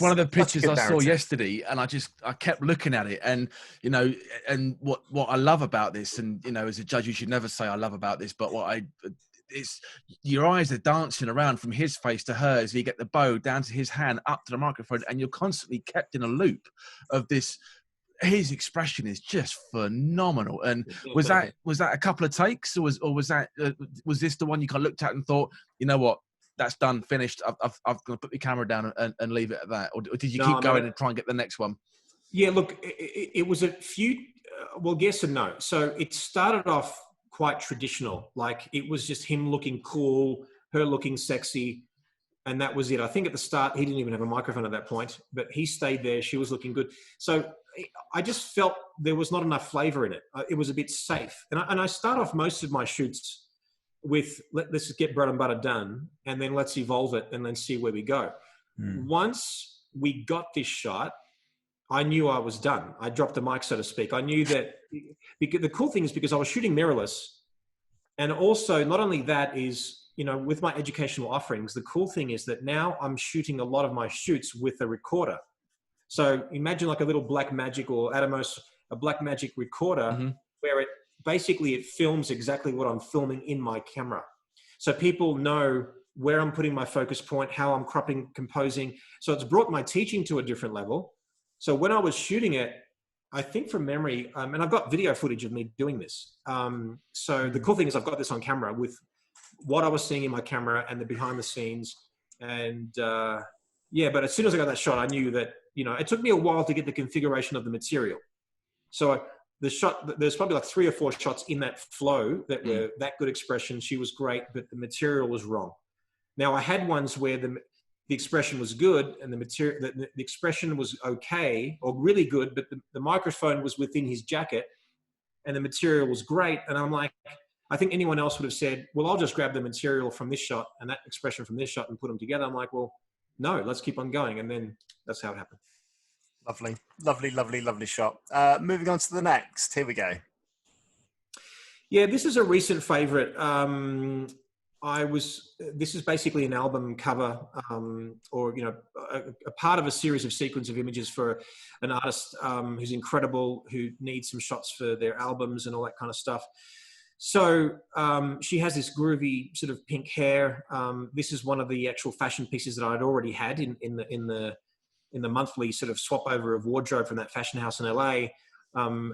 [SPEAKER 2] one of the pictures I saw
[SPEAKER 1] narrative.
[SPEAKER 2] yesterday, and I kept looking at it, and, you know, and what I love about this, and, you know, as a judge, you should never say I love about this, but it's your eyes are dancing around from his face to hers. You get the bow down to his hand, up to the microphone, and you're constantly kept in a loop of this. His expression is just phenomenal. And was that a couple of takes, or was this the one you kind of looked at and thought, you know what, that's done, finished, I've got to put the camera down and leave it at that, or did you keep going and try and get the next one?
[SPEAKER 3] Yeah, look, it was a few, well, yes and no. So it started off quite traditional, like it was just him looking cool, her looking sexy, and that was it. I think at the start he didn't even have a microphone at that point, but he stayed there. She was looking good. So I just felt there was not enough flavor in it. It was a bit safe. And I start off most of my shoots with, let's just get bread and butter done, and then let's evolve it and then see where we go. Once we got this shot, I knew I was done. I dropped the mic, so to speak. I knew that, because the cool thing is, because I was shooting mirrorless, and also not only that is, you know, with my educational offerings, the cool thing is that now I'm shooting a lot of my shoots with a recorder. So imagine like a little Blackmagic or Atomos, a Blackmagic recorder, where it basically films exactly what I'm filming in my camera. So people know where I'm putting my focus point, how I'm cropping, composing. So it's brought my teaching to a different level. So when I was shooting it, I think from memory, and I've got video footage of me doing this. So the cool thing is I've got this on camera with what I was seeing in my camera and the behind the scenes. And yeah, but as soon as I got that shot, I knew that, you know, it took me a while to get the configuration of the material. So the shot, there's probably like 3 or 4 shots in that flow that were that good expression. She was great, but the material was wrong. Now I had ones where the expression was good and the material, the expression was okay or really good, but the microphone was within his jacket and the material was great. And I'm like, I think anyone else would have said, well, I'll just grab the material from this shot and that expression from this shot and put them together. I'm like, well, no, let's keep on going. And then that's how it happened.
[SPEAKER 1] Lovely, lovely, lovely, lovely shot. Moving on to the next. Here we go.
[SPEAKER 3] Yeah, this is a recent favorite. This is basically an album cover, or, you know, a part of a series of sequence of images for an artist who's incredible, who needs some shots for their albums and all that kind of stuff. So she has this groovy sort of pink hair. This is one of the actual fashion pieces that I'd already had in the monthly sort of swap over of wardrobe from that fashion house in LA.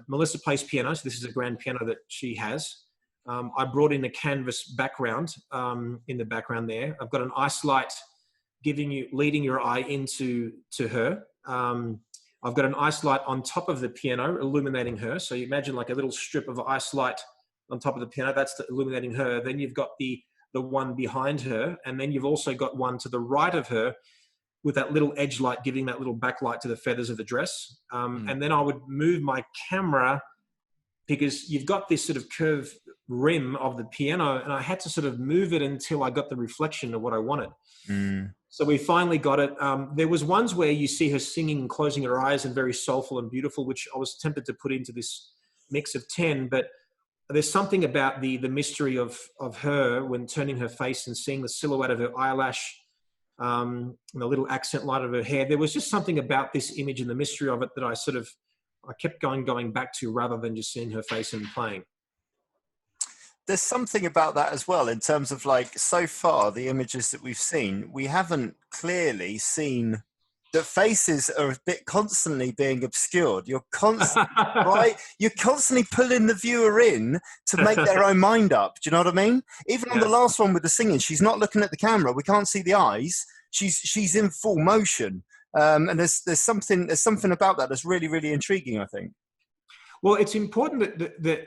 [SPEAKER 3] Melissa plays piano, so this is a grand piano that she has. I brought in a canvas background in the background there. I've got an ice light leading your eye into her. I've got an ice light on top of the piano illuminating her. So you imagine like a little strip of ice light on top of the piano, that's illuminating her. Then you've got the one behind her, and then you've also got one to the right of her with that little edge light giving that little backlight to the feathers of the dress. And then I would move my camera, because you've got this sort of curved rim of the piano, and I had to sort of move it until I got the reflection of what I wanted. So we finally got it. There was ones where you see her singing and closing her eyes and very soulful and beautiful, which I was tempted to put into this mix of 10, but there's something about the mystery of her when turning her face and seeing the silhouette of her eyelash, and the little accent light of her hair. There was just something about this image and the mystery of it that I kept going back to, rather than just seeing her face and playing.
[SPEAKER 1] There's something about that as well, in terms of, like, so far the images that we've seen, we haven't clearly seen that faces are a bit constantly being obscured. You're constantly right. You're constantly pulling the viewer in to make their own mind up. Do you know what I mean? Even on the last one with the singing, she's not looking at the camera. We can't see the eyes. She's in full motion. And there's something about that that's really, really intriguing, I think.
[SPEAKER 3] Well, it's important that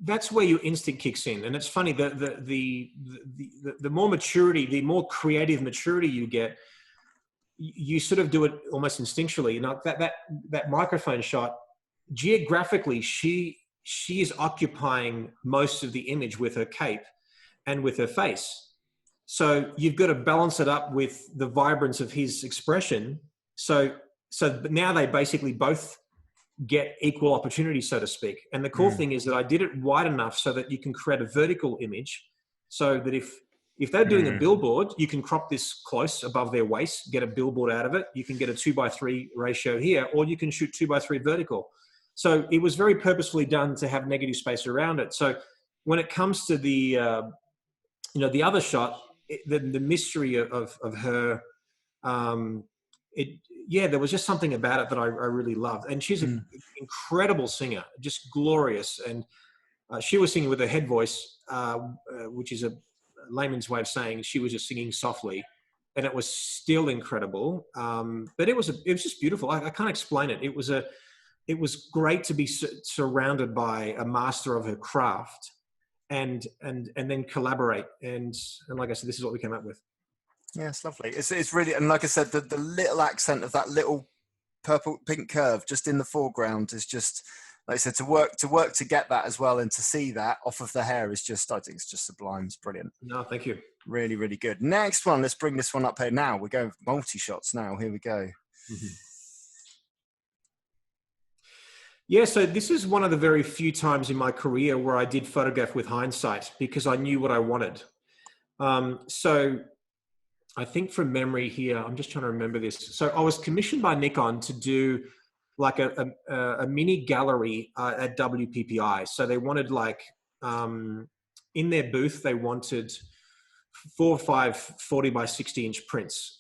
[SPEAKER 3] that's where your instinct kicks in. And it's funny, the more maturity, the more creative maturity you get, you sort of do it almost instinctually. That microphone shot, geographically, she is occupying most of the image with her cape and with her face. So you've got to balance it up with the vibrance of his expression. So now they basically both get equal opportunity, so to speak. And the cool thing is that I did it wide enough so that you can create a vertical image, so that if they're doing a billboard, you can crop this close above their waist, get a billboard out of it. You can get a 2:3 ratio here, or you can shoot 2:3 vertical. So it was very purposefully done to have negative space around it. So when it comes to the the other shot, the mystery of her, there was just something about it that I really loved. And she's an incredible singer, just glorious. And she was singing with a head voice, which is a layman's way of saying she was just singing softly, and it was still incredible. But it was just beautiful. I can't explain it. It was great to be surrounded by a master of her craft, and then collaborate. And like I said, this is what we came up with.
[SPEAKER 1] Yeah, it's lovely. It's really, and like I said, the little accent of that little purple pink curve just in the foreground is just, like I said, to work to get that as well, and to see that off of the hair is just, I think it's just sublime. It's brilliant.
[SPEAKER 3] No, thank you.
[SPEAKER 1] Really, really good. Next one, let's bring this one up here now. We're going multi-shots now. Here we go.
[SPEAKER 3] Yeah, so this is one of the very few times in my career where I did photograph with hindsight, because I knew what I wanted. So I think from memory here, I'm just trying to remember this. So I was commissioned by Nikon to do like a mini gallery at WPPI. So they wanted in their booth, they wanted 4 or 5 40 by 60 inch prints.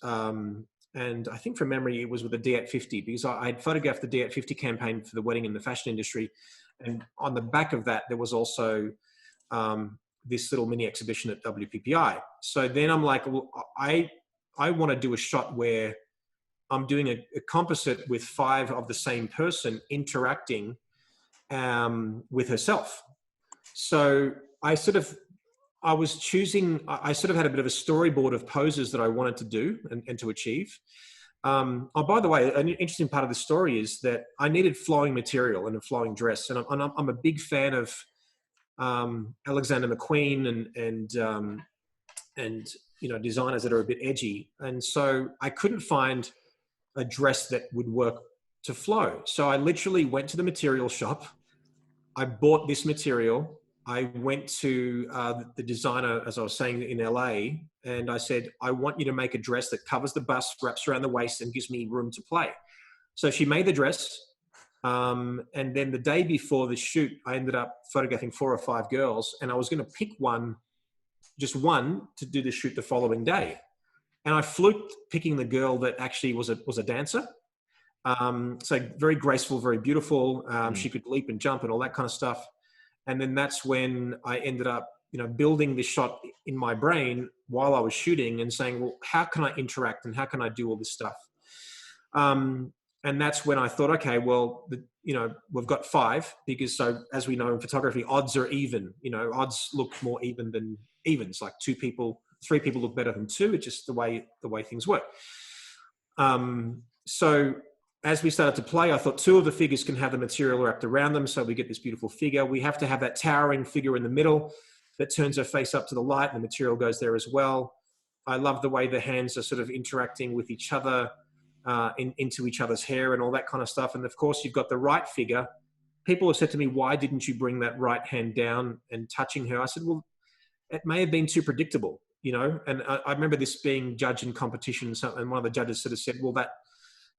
[SPEAKER 3] And I think from memory, it was with a D850, because I had photographed the D850 campaign for the wedding and the fashion industry. And on the back of that, there was also this little mini exhibition at WPPI. So then I'm like, well, I want to do a shot where I'm doing a composite with 5 of the same person interacting with herself. So I sort of had a bit of a storyboard of poses that I wanted to do and to achieve. By the way, an interesting part of the story is that I needed flowing material and a flowing dress. And I'm a big fan of Alexander McQueen and designers that are a bit edgy. And so I couldn't find a dress that would work to flow. So I literally went to the material shop. I bought this material. I went to the designer, as I was saying, in LA, and I said, I want you to make a dress that covers the bust, wraps around the waist, and gives me room to play. So she made the dress. And then the day before the shoot, I ended up photographing 4 or 5 girls, and I was going to pick just one to do the shoot the following day. And I fluked picking the girl that actually was a dancer. So very graceful, very beautiful. She could leap and jump and all that kind of stuff. And then that's when I ended up, building this shot in my brain while I was shooting and saying, well, how can I interact and how can I do all this stuff? And that's when I thought, okay, well, we've got 5, because so as we know in photography, odds are even. Odds look more even than evens. Like 3 people look better than 2. It's just the way things work. So as we started to play, I thought 2 of the figures can have the material wrapped around them, so we get this beautiful figure. We have to have that towering figure in the middle that turns her face up to the light, and the material goes there as well. I love the way the hands are sort of interacting with each other, into each other's hair and all that kind of stuff. And of course, you've got the right figure. People have said to me, why didn't you bring that right hand down and touching her? I said, well, it may have been too predictable, And I remember this being judged in competition, and one of the judges sort of said, well, that,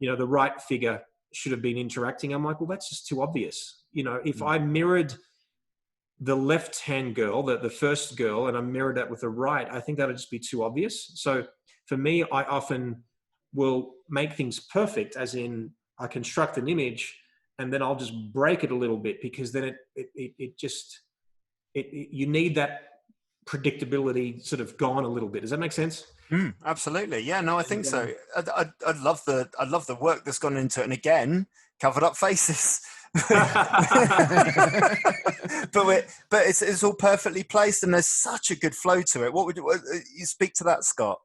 [SPEAKER 3] the right figure should have been interacting. I'm like, well, that's just too obvious. If I mirrored the left-hand girl, the first girl, and I mirrored that with the right, I think that would just be too obvious. So for me, I often will make things perfect, as in I construct an image and then I'll just break it a little bit, because then you need that predictability sort of gone a little bit. Does that make sense?
[SPEAKER 1] Absolutely. Yeah, no, I think so. I love the work that's gone into it. And again, covered up faces. but it's all perfectly placed, and there's such a good flow to it. What you speak to that, Scott?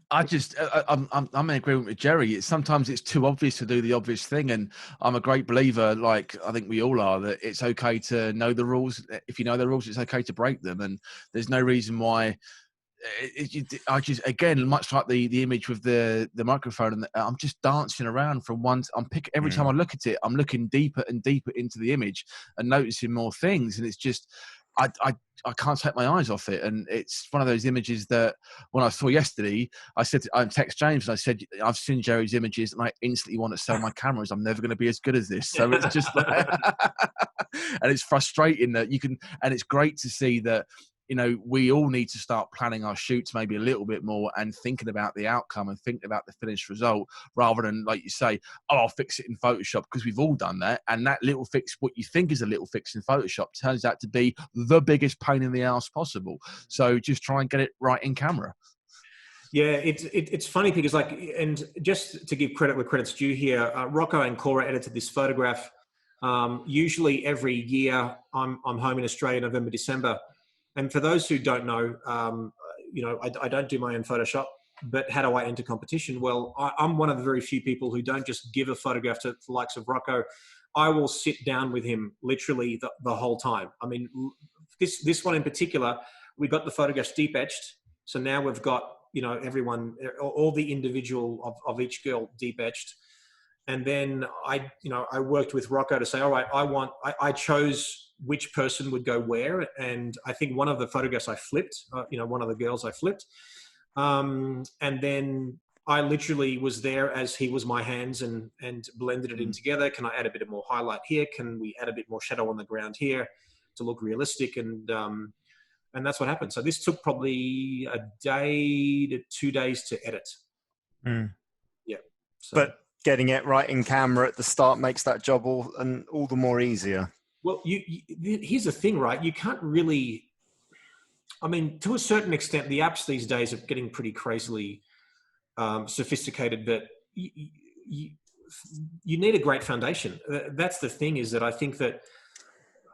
[SPEAKER 2] I'm in agreement with Jerry. Sometimes it's too obvious to do the obvious thing, and I'm a great believer, like I think we all are, that it's okay to know the rules. If you know the rules, it's okay to break them, and there's no reason why. I just, again, much like the image with the microphone, and I'm just dancing around from one. Every time I look at it, I'm looking deeper and deeper into the image and noticing more things, and it's just I can't take my eyes off it. And it's one of those images that when I saw yesterday, I text James and I said, I've seen Jerry's images and I instantly want to sell my cameras. I'm never going to be as good as this. So it's just like, and it's frustrating that you can, and it's great to see that, you know, we all need to start planning our shoots maybe a little bit more and thinking about the outcome and thinking about the finished result rather than, like you say, oh, I'll fix it in Photoshop, because we've all done that. And that little fix, what you think is a little fix in Photoshop, turns out to be the biggest pain in the ass possible. So just try and get it right in camera.
[SPEAKER 3] Yeah, it's funny because, like, and just to give credit where credit's due here, Rocco and Cora edited this photograph. Usually every year I'm home in Australia, November, December. And for those who don't know, you know, I don't do my own Photoshop, but how do I enter competition? Well, I'm one of the very few people who don't just give a photograph to the likes of Rocco. I will sit down with him literally the whole time. I mean, this one in particular, we got the photographs deep etched. So now we've got, you know, everyone, all the individual of each girl deep etched. And then I worked with Rocco to say, all right, I chose which person would go where. And I think one of the photographs I flipped, you know, one of the girls I flipped. And then I literally was there as he was my hands and blended it in together. Can I add a bit more highlight here? Can we add a bit more shadow on the ground here to look realistic? And that's what happened. So this took probably a day to 2 days to edit. Yeah. So.
[SPEAKER 1] But getting it right in camera at the start makes that job all the more easier.
[SPEAKER 3] Well, here's the thing, right? You can't really, I mean, to a certain extent, the apps these days are getting pretty crazily sophisticated, but you need a great foundation. That's the thing, is that I think that,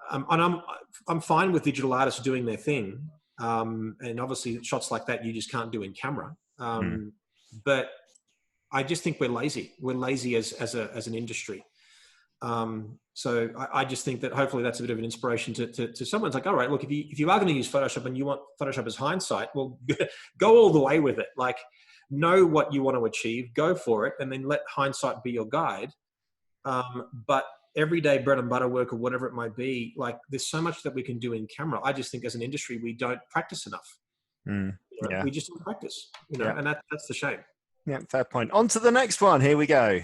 [SPEAKER 3] and I'm fine with digital artists doing their thing. And obviously shots like that, you just can't do in camera. But I just think we're lazy. We're lazy as an industry. So I just think that hopefully that's a bit of an inspiration to someone. It's like, all right, look, if you are going to use Photoshop and you want Photoshop as hindsight, well, go all the way with it. Like, know what you want to achieve, go for it, and then let hindsight be your guide. But everyday bread and butter work or whatever it might be, like, there's so much that we can do in camera. I just think as an industry, we don't practice enough. You know,
[SPEAKER 1] Yeah.
[SPEAKER 3] We just don't practice, you know,
[SPEAKER 1] Yeah.
[SPEAKER 3] and that's the shame.
[SPEAKER 1] Yeah, fair point. On to the next one. Here we go.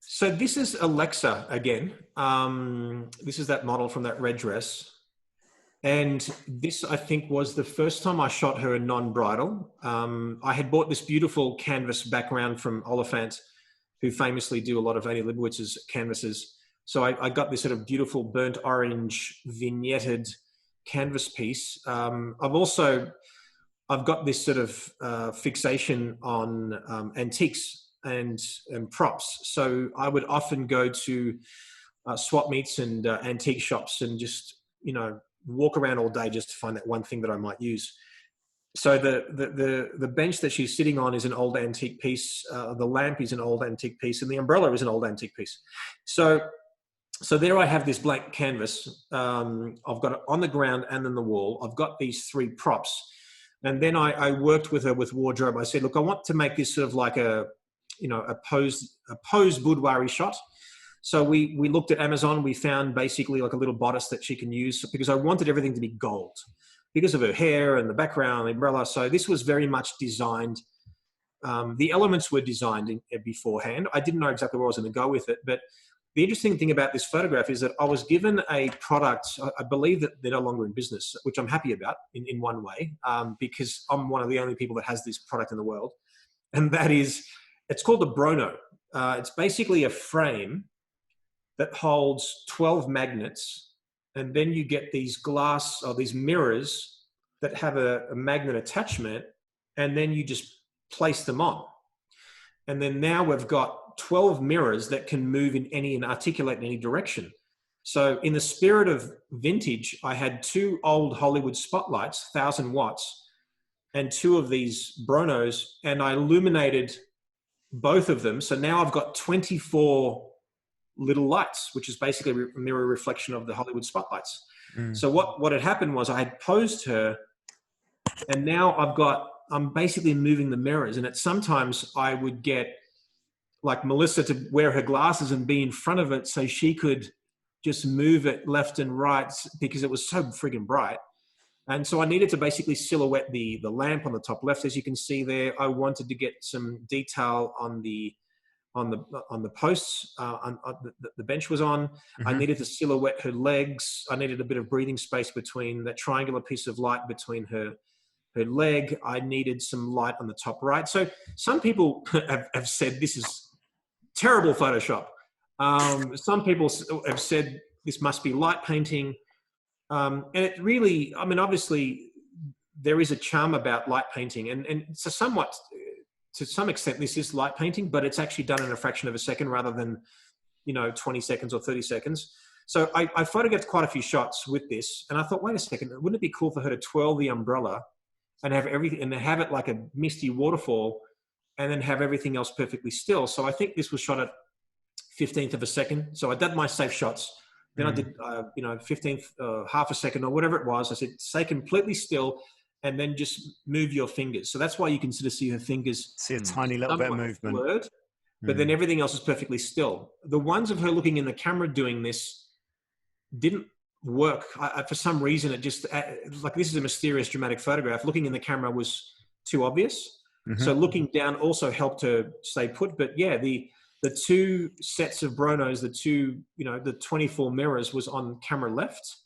[SPEAKER 3] So this is Alexa again. This is that model from that red dress. And this, I think, was the first time I shot her in non-bridal. I had bought this beautiful canvas background from Oliphant, who famously do a lot of Annie Leibowitz's canvases. So I got this sort of beautiful burnt orange vignetted canvas piece. I've got this sort of fixation on antiques and props. So I would often go to swap meets and antique shops and just, you know, walk around all day just to find that one thing that I might use. So the bench that she's sitting on is an old antique piece. The lamp is an old antique piece, and the umbrella is an old antique piece. So there I have this blank canvas. I've got it on the ground and on the wall. I've got these three props. And then I worked with her with wardrobe. I said, look, I want to make this sort of like a posed boudoir shot. So we looked at Amazon. We found basically like a little bodice that she can use, because I wanted everything to be gold because of her hair and the background, the umbrella. So this was very much designed. The elements were designed beforehand. I didn't know exactly where I was going to go with it. But the interesting thing about this photograph is that I was given a product. I believe that they're no longer in business, which I'm happy about in one way, because I'm one of the only people that has this product in the world. And that is, it's called a Brono. It's basically a frame that holds 12 magnets, and then you get these glass or these mirrors that have a magnet attachment, and then you just place them on. And then now we've got 12 mirrors that can move in any and articulate in any direction. So in the spirit of vintage, I had 2 old Hollywood spotlights, 1,000 watts, and 2 of these Bronos, and I illuminated both of them. So now I've got 24 little lights, which is basically a mirror reflection of the Hollywood spotlights. So what had happened was I had posed her, and now I'm basically moving the mirrors. And sometimes I would get like Melissa to wear her glasses and be in front of it so she could just move it left and right because it was so friggin' bright. And so I needed to basically silhouette the lamp on the top left, as you can see there. I wanted to get some detail on the posts on the bench was on. I needed to silhouette her legs. I needed a bit of breathing space between that triangular piece of light between her leg. I needed some light on the top right. So some people have said this is terrible Photoshop. Some people have said this must be light painting. And it really, I mean, obviously there is a charm about light painting, and so to some extent, this is light painting, but it's actually done in a fraction of a second rather than, 20 seconds or 30 seconds. So I photographed quite a few shots with this, and I thought, wait a second, wouldn't it be cool for her to twirl the umbrella and have everything, and have it like a misty waterfall, and then have everything else perfectly still. So I think this was shot at 15th of a second. So I did my safe shots. Then I did, 15th, half a second or whatever it was. I said, stay completely still and then just move your fingers. So that's why you can sort of see her fingers.
[SPEAKER 1] See a tiny little bit of movement.
[SPEAKER 3] Blurred, but then everything else is perfectly still. The ones of her looking in the camera doing this didn't work. For some reason, it just, like this is a mysterious, dramatic photograph. Looking in the camera was too obvious. So looking down also helped her stay put. But yeah, the 2 sets of Bronos, the 24 mirrors was on camera left.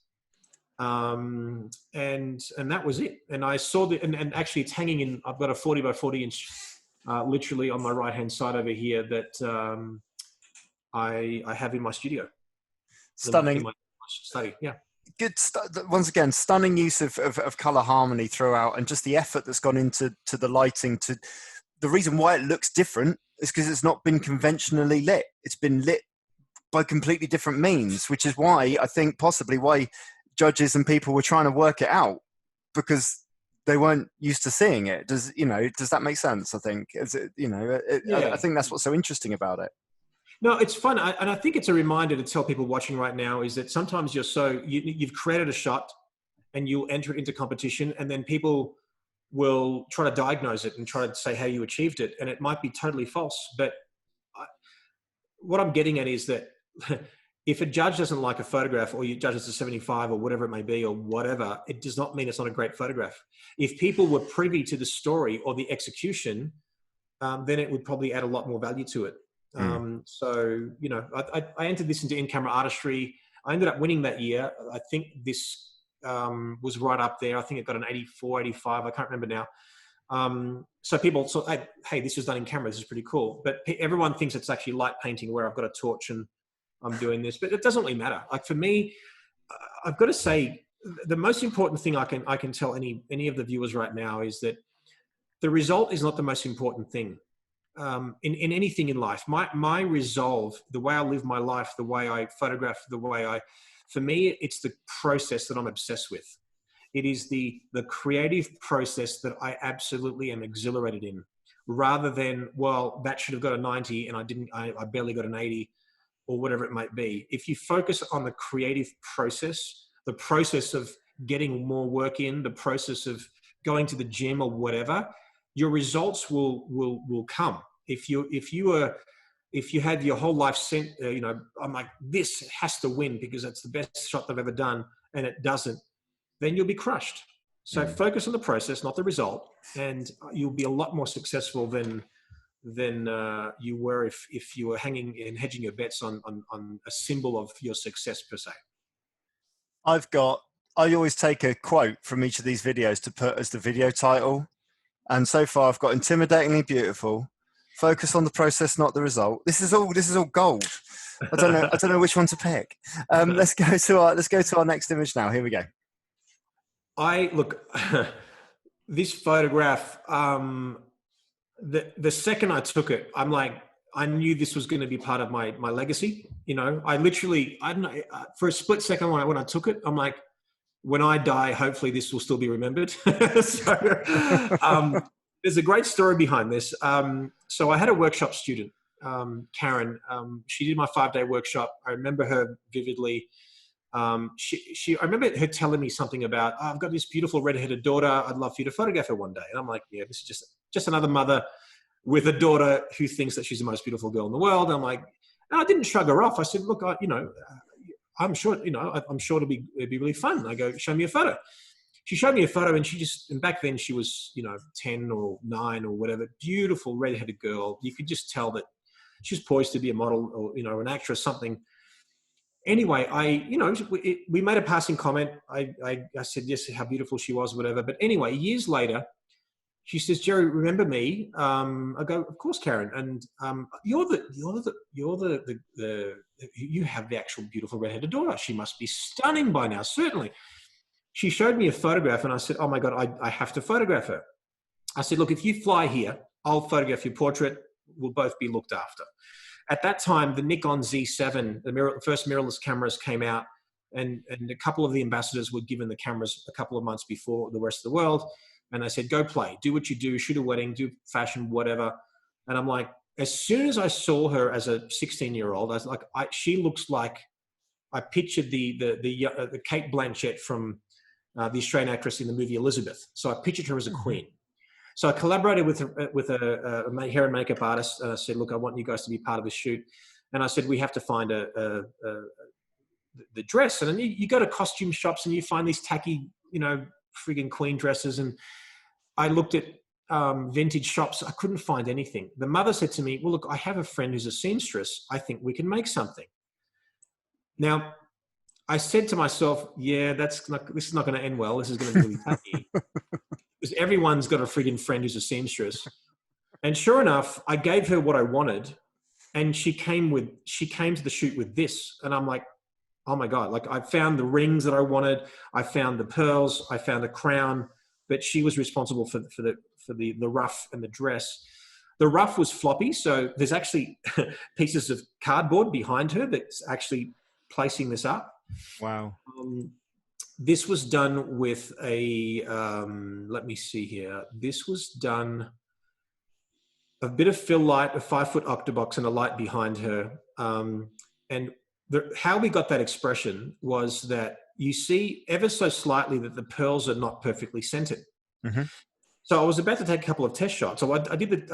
[SPEAKER 3] And that was it. And I saw and actually it's hanging in, I've got a 40 by 40 inch, literally on my right-hand side over here that, I have in my studio.
[SPEAKER 1] Stunning.
[SPEAKER 3] In my study. Yeah.
[SPEAKER 1] Good. Once again, stunning use of color harmony throughout, and just the effort that's gone into the lighting. The reason why it looks different is because it's not been conventionally lit. It's been lit by completely different means, which is why I think possibly why judges and people were trying to work it out, because they weren't used to seeing it. Does that make sense? I think, I think that's what's so interesting about it.
[SPEAKER 3] No, it's fun. And I think it's a reminder to tell people watching right now is that sometimes you've created a shot and you'll enter it into competition, and then people will try to diagnose it and try to say how you achieved it. And it might be totally false. But what I'm getting at is that if a judge doesn't like a photograph, or you judge it to 75 or whatever it may be, or whatever, it does not mean it's not a great photograph. If people were privy to the story or the execution, then it would probably add a lot more value to it. So, I entered this into in-camera artistry. I ended up winning that year. I think this was right up there. I think it got an 84, 85. I can't remember now. So people thought, hey, this was done in camera. This is pretty cool. But everyone thinks it's actually light painting where I've got a torch and I'm doing this. But it doesn't really matter. Like for me, I've got to say, the most important thing I can tell any of the viewers right now is that the result is not the most important thing. In anything in life, my resolve, the way I live my life, the way I photograph, for me, it's the process that I'm obsessed with. It is the creative process that I absolutely am exhilarated in, rather than, well, that should have got a 90 and I barely got an 80 or whatever it might be. If you focus on the creative process, the process of getting more work in, the process of going to the gym or whatever, your results will come. If you had your whole life sent, I'm like, this has to win because it's the best shot I've ever done, and it doesn't, then you'll be crushed. So focus on the process, not the result, and you'll be a lot more successful than you were if you were hanging and hedging your bets on a symbol of your success per se.
[SPEAKER 1] I always take a quote from each of these videos to put as the video title. And so far I've got intimidatingly beautiful, focus on the process, not the result. This is all gold. I don't know which one to pick. Let's go to our next image now. Here we go.
[SPEAKER 3] This photograph, the second I took it, I'm like, I knew this was going to be part of my legacy. You know, I don't know, for a split second when I took it, I'm like, when I die, hopefully this will still be remembered. So there's a great story behind this. So I had a workshop student, Karen. She did my 5-day workshop. I remember her vividly. I remember her telling me something about, oh, I've got this beautiful redheaded daughter. I'd love for you to photograph her one day. And I'm like, yeah, this is just another mother with a daughter who thinks that she's the most beautiful girl in the world. And I'm like, and I didn't shrug her off. I said, look, I'm sure it'll be really fun. I go, show me a photo. She showed me a photo, and back then she was, 10 or 9 or whatever, beautiful redheaded girl. You could just tell that she was poised to be a model or, an actress, something. Anyway, we made a passing comment. I said, yes, how beautiful she was, whatever. But anyway, years later, she says, Jerry, remember me? I go, of course, Karen. And you have the actual beautiful redheaded daughter. She must be stunning by now, certainly. She showed me a photograph, and I said, oh my God, I have to photograph her. I said, look, if you fly here, I'll photograph your portrait. We'll both be looked after. At that time, the Nikon Z7, the first mirrorless cameras came out, and a couple of the ambassadors were given the cameras a couple of months before the rest of the world. And they said, go play, do what you do, shoot a wedding, do fashion, whatever. And I'm like, as soon as I saw her as a 16-year-old, I was like, she looks like, I pictured the Kate Blanchett from the Australian actress in the movie Elizabeth. So I pictured her as a queen. So I collaborated with a hair and makeup artist. And I said, look, I want you guys to be part of the shoot. And I said, we have to find the dress. And then you go to costume shops and you find these tacky, friggin' queen dresses. And I looked at vintage shops. I couldn't find anything. The mother said to me, well, look, I have a friend who's a seamstress. I think we can make something. Now, I said to myself, yeah, this is not going to end well. This is going to be really tacky. Because everyone's got a friggin' friend who's a seamstress. And sure enough, I gave her what I wanted. And she came to the shoot with this. And I'm like, oh my God, like I found the rings that I wanted. I found the pearls. I found the crown. But she was responsible for the ruff and the dress. The ruff was floppy. So there's actually pieces of cardboard behind her that's actually placing this up.
[SPEAKER 1] Wow.
[SPEAKER 3] This was done with let me see here. This was done a bit of fill light, a 5-foot octobox, and a light behind her. And how we got that expression was that you see ever so slightly that the pearls are not perfectly centered. Mm-hmm. So I was about to take a couple of test shots. So I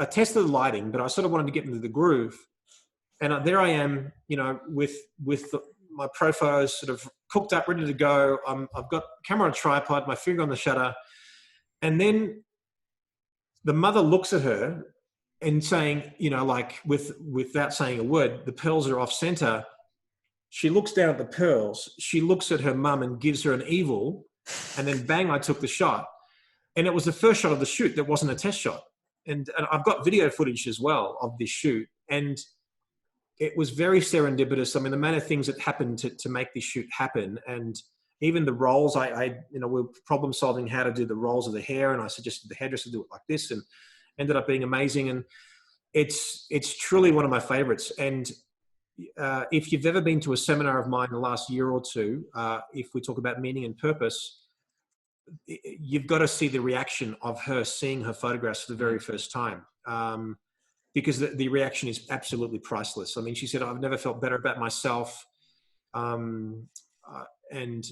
[SPEAKER 3] tested the lighting, but I sort of wanted to get into the groove. And there I am, with my profiles sort of cooked up, ready to go. I've got camera on a tripod, my finger on the shutter. And then the mother looks at her and saying, like without saying a word, the pearls are off center. She looks down at the pearls. She looks at her mum and gives her an evil. And then bang, I took the shot. And it was the first shot of the shoot that wasn't a test shot. And I've got video footage as well of this shoot. And it was very serendipitous. I mean, the amount of things that happened to make this shoot happen, and even the roles, we're problem solving how to do the rolls of the hair, and I suggested the hairdresser do it like this, and ended up being amazing. And it's truly one of my favorites. And if you've ever been to a seminar of mine in the last year or two, if we talk about meaning and purpose, you've got to see the reaction of her seeing her photographs for the very first time. Because the reaction is absolutely priceless. I mean, she said, I've never felt better about myself. And even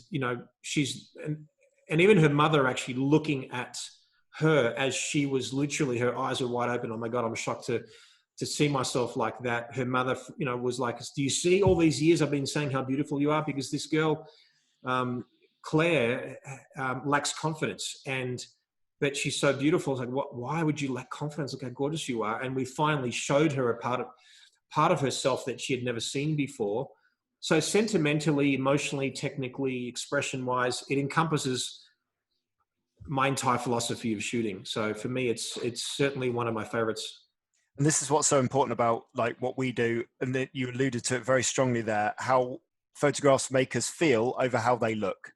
[SPEAKER 3] her mother actually looking at her as she was literally, her eyes were wide open. Oh my God, I'm shocked to see myself like that. Her mother, was like, do you see all these years I've been saying how beautiful you are? Because this girl, Claire, lacks confidence. But she's so beautiful. It's like, why would you lack confidence? Look how gorgeous you are. And we finally showed her a part of herself that she had never seen before. So sentimentally, emotionally, technically, expression-wise, it encompasses my entire philosophy of shooting. So for me, it's certainly one of my favorites.
[SPEAKER 1] And this is what's so important about like what we do. And that you alluded to it very strongly there, how photographs make us feel over how they look.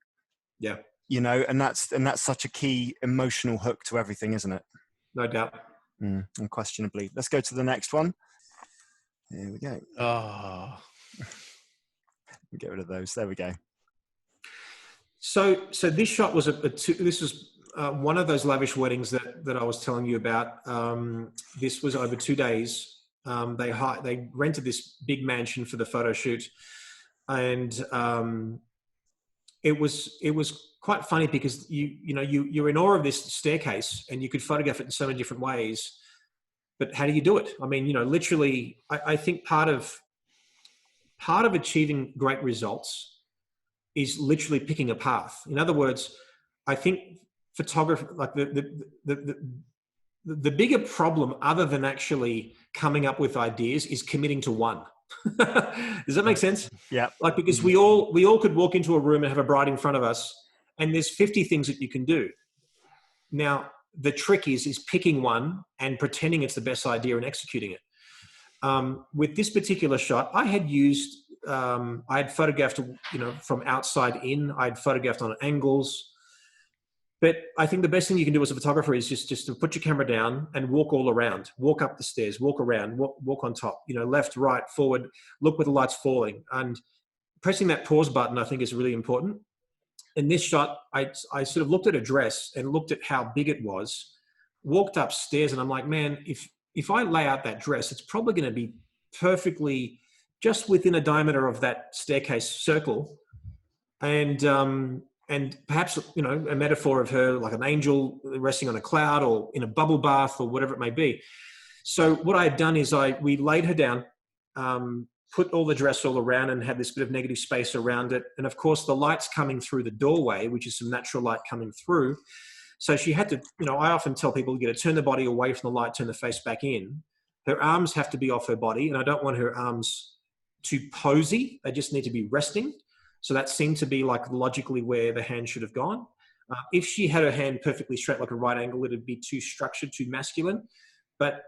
[SPEAKER 3] Yeah.
[SPEAKER 1] And that's such a key emotional hook to everything, isn't it?
[SPEAKER 3] No doubt.
[SPEAKER 1] Unquestionably. Let's go to the next one. Here we go.
[SPEAKER 2] Oh,
[SPEAKER 1] Get rid of those. There we go.
[SPEAKER 3] So this shot was this was one of those lavish weddings that I was telling you about. This was over 2 days. They rented this big mansion for the photo shoot, and it was quite funny because you're in awe of this staircase, and you could photograph it in so many different ways. But how do you do it? I mean, literally, I think part of achieving great results is literally picking a path. In other words, I think photography, like the bigger problem, other than actually coming up with ideas, is committing to one. Does that make sense?
[SPEAKER 1] Yeah.
[SPEAKER 3] Like, because we all could walk into a room and have a bride in front of us, and there's 50 things that you can do. Now, the trick is picking one and pretending it's the best idea and executing it. With this particular shot, I had photographed, from outside in. I'd photographed on angles. But I think the best thing you can do as a photographer is just to put your camera down and walk all around. Walk up the stairs, walk around, walk on top, left, right, forward, look where the light's falling. And pressing that pause button, I think, is really important. In this shot, I sort of looked at a dress and looked at how big it was, walked upstairs, and I'm like, man, if I lay out that dress, it's probably going to be perfectly just within a diameter of that staircase circle. And perhaps, a metaphor of her like an angel resting on a cloud or in a bubble bath or whatever it may be. So what I had done is we laid her down, put all the dress all around and had this bit of negative space around it. And of course the light's coming through the doorway, which is some natural light coming through. So she had to, I often tell people, you got to turn the body away from the light, turn the face back in. Her arms have to be off her body, and I don't want her arms too posy. They just need to be resting. So that seemed to be like logically where the hand should have gone. If she had her hand perfectly straight, like a right angle, it'd be too structured, too masculine. But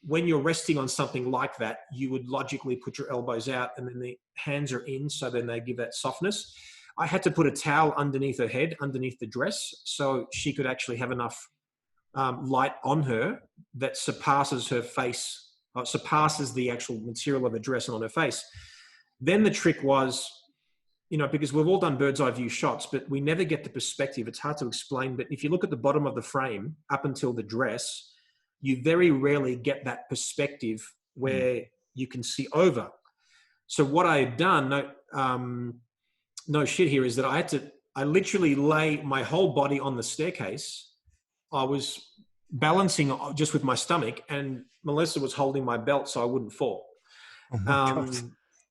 [SPEAKER 3] when you're resting on something like that, you would logically put your elbows out and then the hands are in, so then they give that softness. I had to put a towel underneath her head, underneath the dress, so she could actually have enough light on her that surpasses her face, surpasses the actual material of the dress and on her face. Then the trick was, because we've all done bird's eye view shots, but we never get the perspective. It's hard to explain, but if you look at the bottom of the frame up until the dress, you very rarely get that perspective where you can see over. So what I had done, no shit here, is that I literally lay my whole body on the staircase. I was balancing just with my stomach, and Melissa was holding my belt so I wouldn't fall.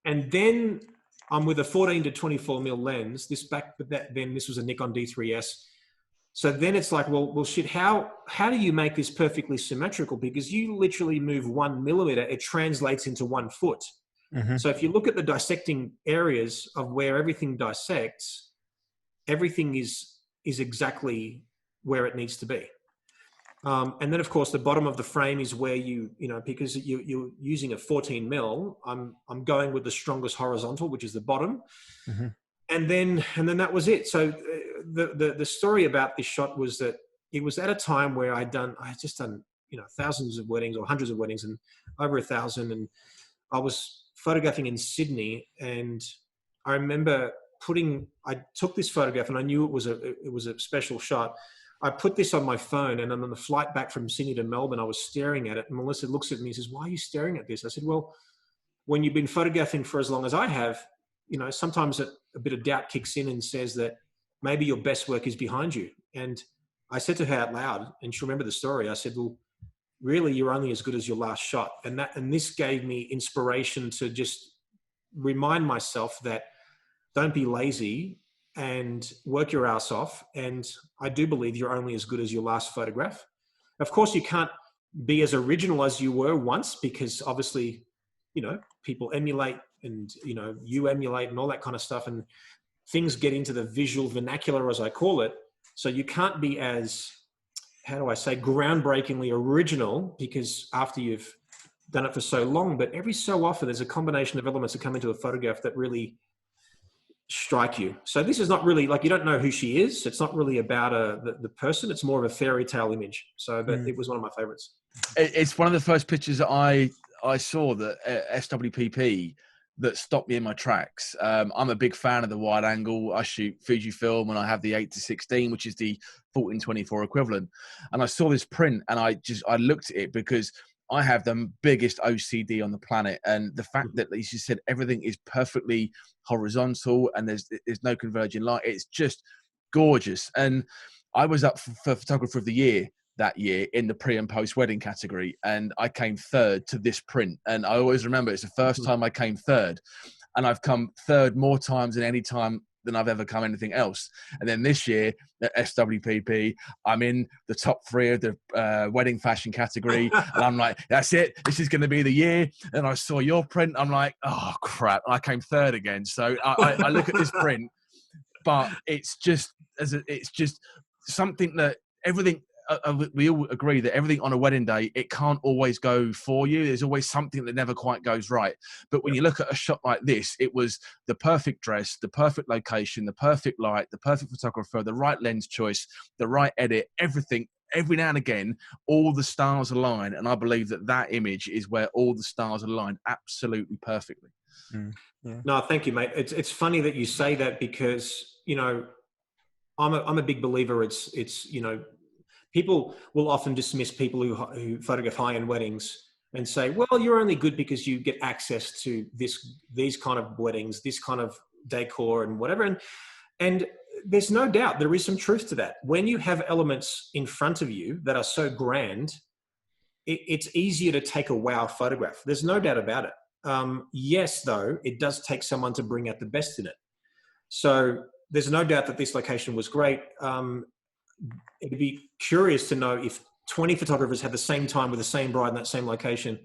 [SPEAKER 3] And then I'm with a 14 to 24 mil lens. This was a Nikon D3S. So then it's like, well, shit, how do you make this perfectly symmetrical? Because you literally move 1 millimeter, it translates into 1 foot. Mm-hmm. So if you look at the dissecting areas of where everything dissects, everything is exactly where it needs to be. And then of course the bottom of the frame is where because you're using a 14 mil, I'm going with the strongest horizontal, which is the bottom. Mm-hmm. And then that was it. So the story about this shot was that it was at a time where I had just done thousands of weddings or hundreds of weddings and over 1,000, and I was photographing in Sydney, and I remember I took this photograph and I knew it was a special shot. I put this on my phone, and on the flight back from Sydney to Melbourne, I was staring at it, and Melissa looks at me and says, "Why are you staring at this?" I said, "Well, when you've been photographing for as long as I have, sometimes a bit of doubt kicks in and says that maybe your best work is behind you." And I said to her out loud, and she remembered the story. I said, "Well, really, you're only as good as your last shot." And this gave me inspiration to just remind myself that don't be lazy and work your ass off. And I do believe you're only as good as your last photograph. Of course, you can't be as original as you were once, because obviously, people emulate and, you emulate and all that kind of stuff. And things get into the visual vernacular, as I call it. So you can't be as, groundbreakingly original, because after you've done it for so long. But every so often, there's a combination of elements that come into a photograph that really strike you. So this is not really like, you don't know who she is. It's not really about the person. It's more of a fairy tale image. So that it was one of my favorites.
[SPEAKER 2] It's one of the first pictures that I saw that SWPP that stopped me in my tracks. I'm a big fan of the wide angle. I shoot Fujifilm and I have the 8-16, which is the 14-24 equivalent. And I saw this print and I looked at it because I have the biggest OCD on the planet. And the fact that, as you said, everything is perfectly horizontal and there's no converging light. It's just gorgeous. And I was up for Photographer of the Year that year in the pre and post wedding category, and I came third to this print. And I always remember it's the first time I came third, and I've come third more times than any time than I've ever come anything else. And then this year at SWPP, I'm in the top 3 of the wedding fashion category, and I'm like, that's it, this is going to be the year. And I saw your print, I'm like, oh crap, I came third again. So I look at this print, but it's just something that everything. We all agree that everything on a wedding day, it can't always go for you. There's always something that never quite goes right. But when you look at a shot like this, it was the perfect dress, the perfect location, the perfect light, the perfect photographer, the right lens choice, the right edit, everything. Every now and again, all the stars align. And I believe that image is where all the stars align absolutely perfectly.
[SPEAKER 1] Yeah.
[SPEAKER 3] No, thank you, mate. It's funny that you say that because, I'm a big believer. It's people will often dismiss people who photograph high-end weddings and say, well, you're only good because you get access to these kind of weddings, this kind of decor and whatever. And there's no doubt there is some truth to that. When you have elements in front of you that are so grand, it's easier to take a wow photograph. There's no doubt about it. Yes, though, it does take someone to bring out the best in it. So there's no doubt that this location was great. It'd be curious to know if 20 photographers had the same time with the same bride in that same location,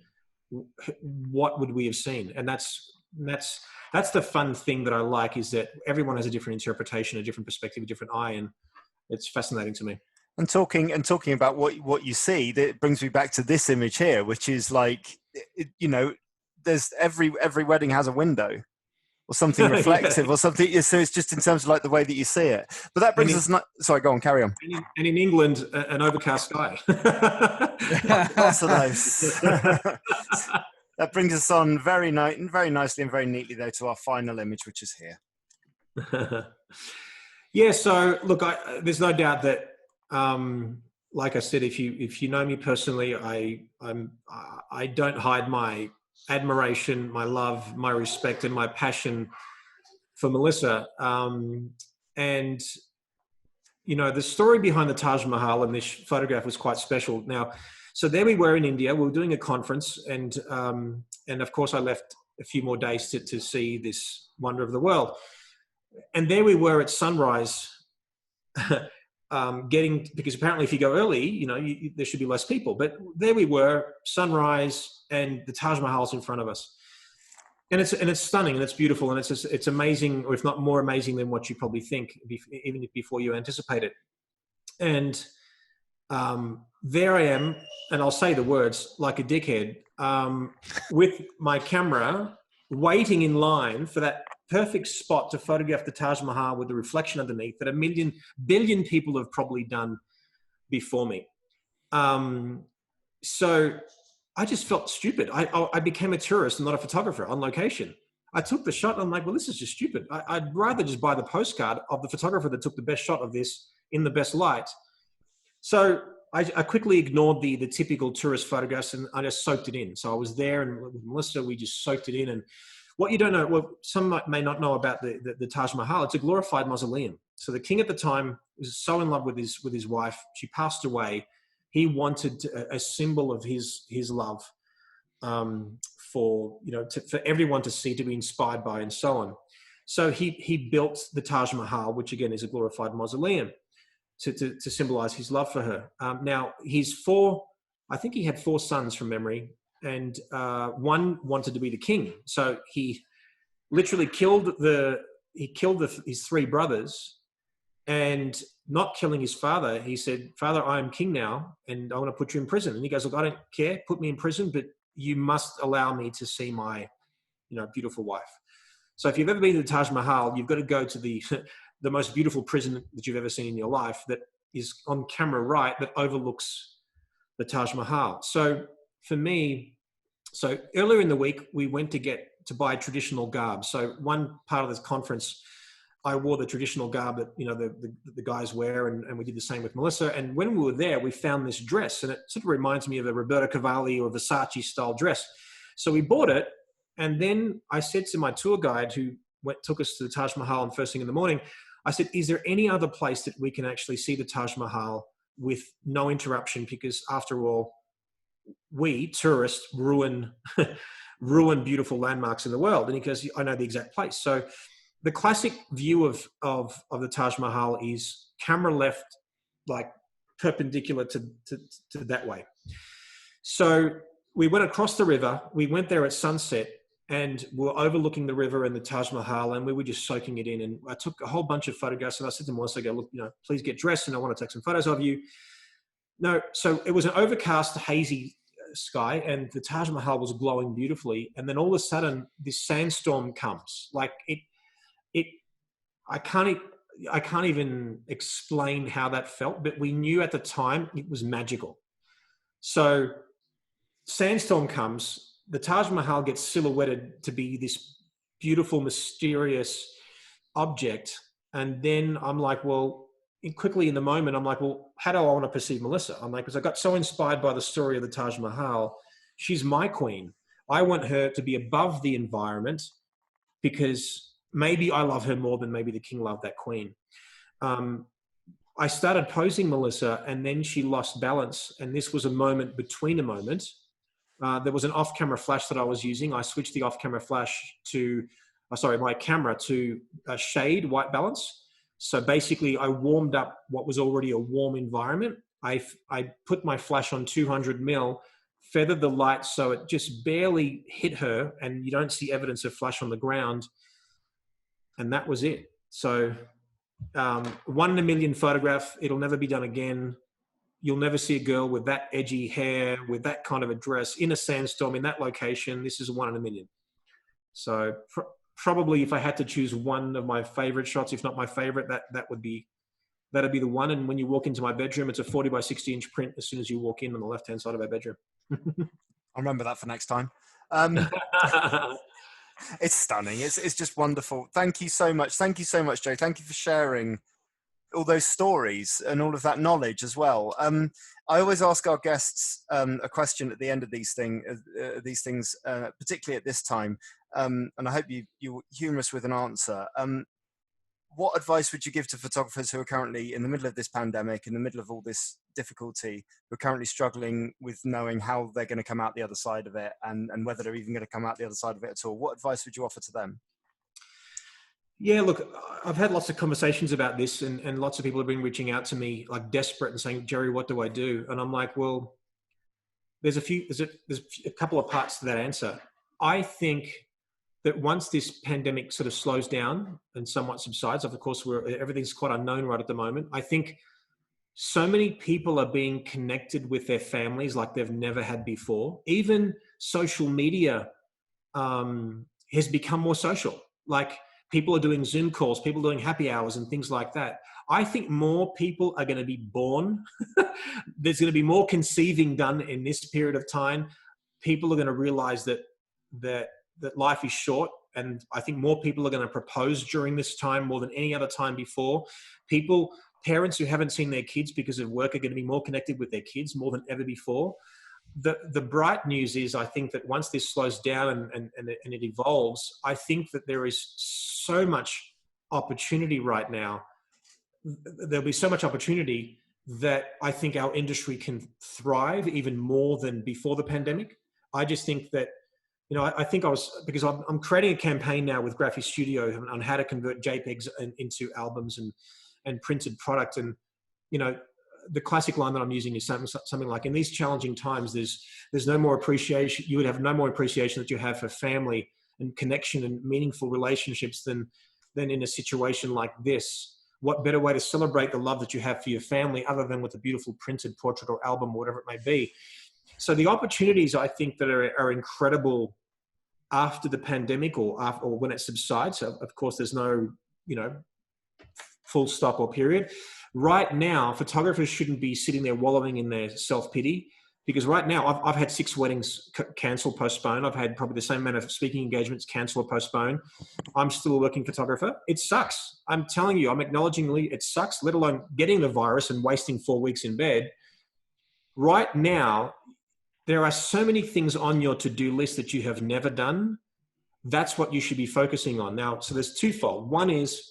[SPEAKER 3] what would we have seen? And that's the fun thing that I like, is that everyone has a different interpretation, a different perspective, a different eye, and it's fascinating to me.
[SPEAKER 1] And talking about what you see, that brings me back to this image here, which is like, there's every wedding has a window or something reflective or something. So it's just in terms of like the way that you see it. But that brings us sorry, go on, carry on.
[SPEAKER 3] And in England, an overcast sky.
[SPEAKER 1] Lots of those. That brings us on very nicely and very neatly, though, to our final image, which is here.
[SPEAKER 3] Yeah. So look, there's no doubt that, like I said, if you know me personally, I don't hide my admiration, my love, my respect, and my passion for Melissa. And the story behind the Taj Mahal and this photograph was quite special. Now, so there we were in India. We were doing a conference, and of course I left a few more days to see this wonder of the world. And there we were at sunrise, because apparently if you go early, there should be less people. But there we were, sunrise, and the Taj Mahal's in front of us. And it's stunning, and it's beautiful, and it's amazing, or if not more amazing than what you probably think, even before you anticipate it. And there I am, and I'll say the words like a dickhead, with my camera, waiting in line for that perfect spot to photograph the Taj Mahal with the reflection underneath that 1 billion people have probably done before me. So I just felt stupid. I became a tourist and not a photographer on location. I took the shot and I'm like, well, this is just stupid. I'd rather just buy the postcard of the photographer that took the best shot of this in the best light. So I quickly ignored the typical tourist photographs, and I just soaked it in. So I was there, and with Melissa, we just soaked it in. And what you don't know, well, some may not know about the Taj Mahal. It's a glorified mausoleum. So the king at the time was so in love with his wife. She passed away. He wanted a symbol of his love, for everyone to see, to be inspired by, and so on. So he built the Taj Mahal, which again is a glorified mausoleum, to symbolize his love for her. Now I think he had 4 sons from memory, and one wanted to be the king. So he literally killed his 3 brothers, and not killing his father, he said, "Father, I am king now, and I want to put you in prison." And he goes, "Look, I don't care, put me in prison, but you must allow me to see my, beautiful wife." So if you've ever been to the Taj Mahal, you've got to go to the the most beautiful prison that you've ever seen in your life that is on camera right, that overlooks the Taj Mahal. So for me, so earlier in the week, we went to buy traditional garb. So one part of this conference, I wore the traditional garb that, you know, the guys wear, and we did the same with Melissa. And when we were there, we found this dress, and it sort of reminds me of a Roberto Cavalli or Versace style dress. So we bought it, and then I said to my tour guide who took us to the Taj Mahal on first thing in the morning, I said, is there any other place that we can actually see the Taj Mahal with no interruption? Because after all, we tourists ruin beautiful landmarks in the world. And he goes, I know the exact place. So the classic view of the Taj Mahal is camera left, like perpendicular to that way. So we went across the river. We went there at sunset, and we're overlooking the river and the Taj Mahal, and we were just soaking it in. And I took a whole bunch of photographs, and I said to Melissa, I go, look, you know, please get dressed, and I want to take some photos of you. No, so it was an overcast, hazy sky, and the Taj Mahal was glowing beautifully. And then all of a sudden, this sandstorm comes. Like I can't even explain how that felt, but we knew at the time it was magical. So sandstorm comes, the Taj Mahal gets silhouetted to be this beautiful, mysterious object. And then I'm like, well, quickly in the moment, I'm like, well, how do I want to perceive Melissa? I'm like, because I got so inspired by the story of the Taj Mahal. She's my queen. I want her to be above the environment, because maybe I love her more than maybe the king loved that queen. I started posing Melissa, and then she lost balance. And this was a moment between a moment. There was an off-camera flash that I was using. I switched the off-camera flash to, my camera to shade white balance. So basically I warmed up what was already a warm environment. I put my flash on 200 mil, feathered the light so it just barely hit her, and you don't see evidence of flash on the ground. And that was it. So 1 in a million photograph. It'll never be done again. You'll never see a girl with that edgy hair, with that kind of a dress, in a sandstorm, in that location. This is 1 in a million. So probably if I had to choose one of my favorite shots, if not my favorite, that'd be the one. And when you walk into my bedroom, it's a 40 by 60 inch print as soon as you walk in on the left-hand side of our bedroom.
[SPEAKER 1] I'll remember that for next time. It's stunning. It's just wonderful. Thank you so much. Thank you so much, Joe. Thank you for sharing all those stories and all of that knowledge as well. I always ask our guests a question at the end of these things, particularly at this time, and I hope you're humorous with an answer. What advice would you give to photographers who are currently in the middle of this pandemic, in the middle of all this difficulty, who are currently struggling with knowing how they're going to come out the other side of it, and whether they're even going to come out the other side of it at all? What advice would you offer to them?
[SPEAKER 3] Yeah, look, I've had lots of conversations about this, and lots of people have been reaching out to me like desperate and saying, Jerry, what do I do? And I'm like, well, there's a couple of parts to that answer. I think that once this pandemic sort of slows down and somewhat subsides, of course, everything's quite unknown right at the moment. I think so many people are being connected with their families like they've never had before. Even social media has become more social. Like, people are doing Zoom calls, people are doing happy hours and things like that. I think more people are going to be born. There's going to be more conceiving done in this period of time. People are going to realize that life is short. And I think more people are going to propose during this time more than any other time before. Parents who haven't seen their kids because of work are going to be more connected with their kids more than ever before. The bright news is, I think that once this slows down and it evolves, I think that there is so much opportunity right now. There'll be so much opportunity that I think our industry can thrive even more than before the pandemic. I just think that, because I'm creating a campaign now with Graphic Studio on how to convert JPEGs into albums and printed product. And, the classic line that I'm using is something like, in these challenging times, there's no more appreciation. You would have no more appreciation that you have for family and connection and meaningful relationships than in a situation like this. What better way to celebrate the love that you have for your family other than with a beautiful printed portrait or album or whatever it may be? So the opportunities, I think, that are incredible after the pandemic or when it subsides. So of course, there's no, full stop or period. Right now, photographers shouldn't be sitting there wallowing in their self-pity, because right now I've had 6 weddings cancel, postpone. I've had probably the same amount of speaking engagements cancel or postpone. I'm still a working photographer. It sucks. I'm telling you, I'm acknowledgingly, it sucks, let alone getting the virus and wasting 4 weeks in bed. Right now, there are so many things on your to-do list that you have never done. That's what you should be focusing on. Now, so there's twofold. One is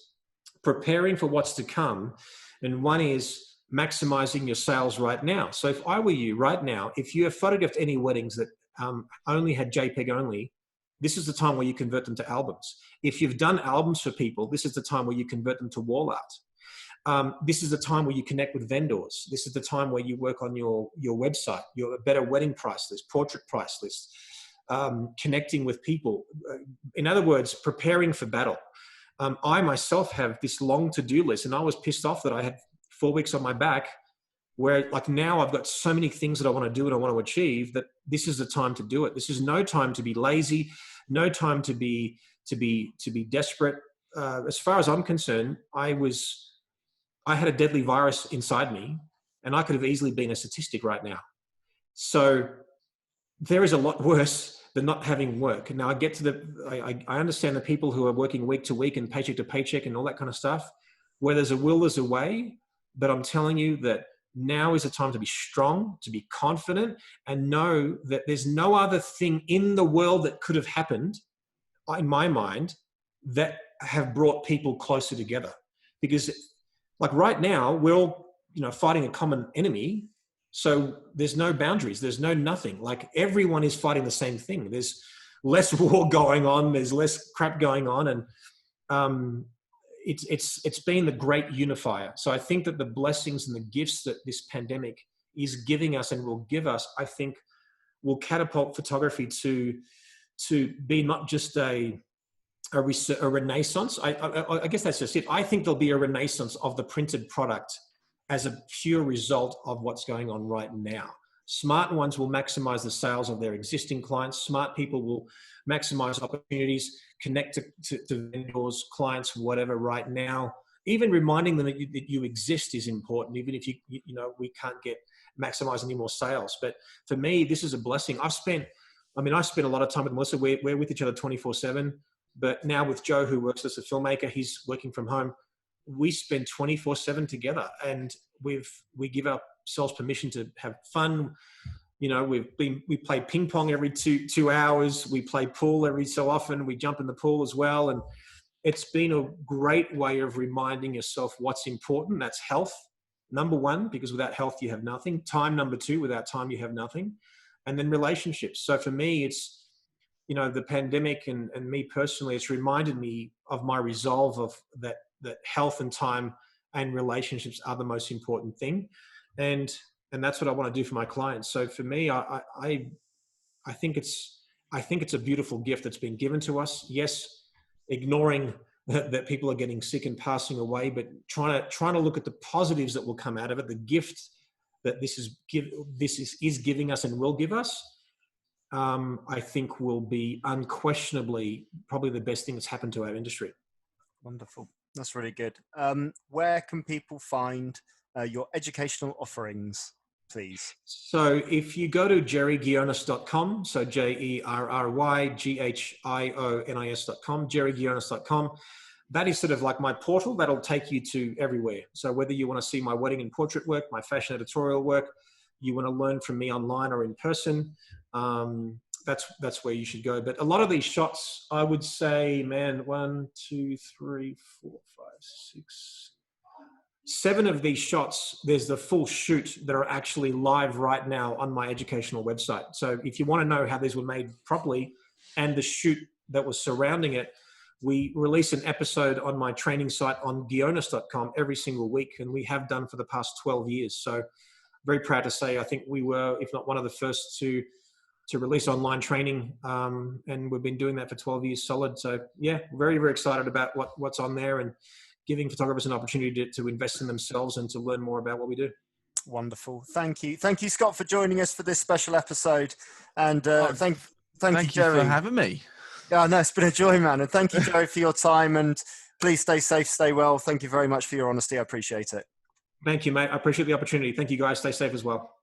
[SPEAKER 3] preparing for what's to come, and one is maximizing your sales right now. So if I were you right now, if you have photographed any weddings that only had JPEG only, this is the time where you convert them to albums. If you've done albums for people, this is the time where you convert them to wall art. This is the time where you connect with vendors. This is the time where you work on your website, your better wedding price list, portrait price list, connecting with people. In other words, preparing for battle. I myself have this long to-do list, and I was pissed off that I had 4 weeks on my back, where like now I've got so many things that I want to do and I want to achieve, that this is the time to do it. This is no time to be lazy, no time to be desperate. As far as I'm concerned, I had a deadly virus inside me, and I could have easily been a statistic right now. So there is a lot worse than not having work. Now I get to I understand the people who are working week to week and paycheck to paycheck and all that kind of stuff. Where there's a will, there's a way. But I'm telling you that now is the time to be strong, to be confident, and know that there's no other thing in the world that could have happened, in my mind, that have brought people closer together. Because like right now, we're all, fighting a common enemy. So there's no boundaries. There's no nothing. Like everyone is fighting the same thing. There's less war going on. There's less crap going on. And it's been the great unifier. So I think that the blessings and the gifts that this pandemic is giving us and will give us, I think will catapult photography to be not just a renaissance. I guess that's just it. I think there'll be a renaissance of the printed product as a pure result of what's going on right now. Smart ones will maximize the sales of their existing clients. Smart people will maximize opportunities, connect to vendors, clients, whatever right now. Even reminding them that you exist is important, even if we can't maximize any more sales. But for me, this is a blessing. I spent a lot of time with Melissa. We're with each other 24/7. But now with Joe, who works as a filmmaker, he's working from home. We spend 24/7 together, and we give ourselves permission to have fun. We play ping pong every two hours. We play pool every so often. We jump in the pool as well. And it's been a great way of reminding yourself what's important. That's health, number one, because without health, you have nothing. Time, number two, without time, you have nothing. And then relationships. So for me, it's, the pandemic and me personally, it's reminded me of my resolve of that health and time and relationships are the most important thing. And that's what I want to do for my clients. So for me, I think it's a beautiful gift that's been given to us. Yes, ignoring that people are getting sick and passing away, but trying to look at the positives that will come out of it, the gift that this is giving us and will give us. I think will be unquestionably probably the best thing that's happened to our industry.
[SPEAKER 1] Wonderful. That's really good. Where can people find your educational offerings, please?
[SPEAKER 3] So if you go to jerryghionis.com, so JerryGhionis.com, jerryghionis.com, that is sort of like my portal that'll take you to everywhere. So whether you want to see my wedding and portrait work, my fashion editorial work, you want to learn from me online or in person, that's where you should go. But a lot of these shots, I would say, man, 1, 2, 3, 4, 5, 6, 7 of these shots, there's the full shoot that are actually live right now on my educational website. So if you want to know how these were made properly and the shoot that was surrounding it, we release an episode on my training site on Ghionis.com every single week, and we have done for the past 12 years. So very proud to say, I think we were, if not one of the first to release online training, and we've been doing that for 12 years solid. So yeah, very, very excited about what's on there and giving photographers an opportunity to invest in themselves and to learn more about what we do.
[SPEAKER 1] Wonderful. Thank you, Scott, for joining us for this special episode. And thank you, Jerry,
[SPEAKER 2] for having me.
[SPEAKER 1] Yeah, no, it's been a joy, man. And thank you, Joe, for your time. And please stay safe, stay well. Thank you very much for your honesty. I appreciate it.
[SPEAKER 3] Thank you, mate. I appreciate the opportunity. Thank you, guys. Stay safe as well.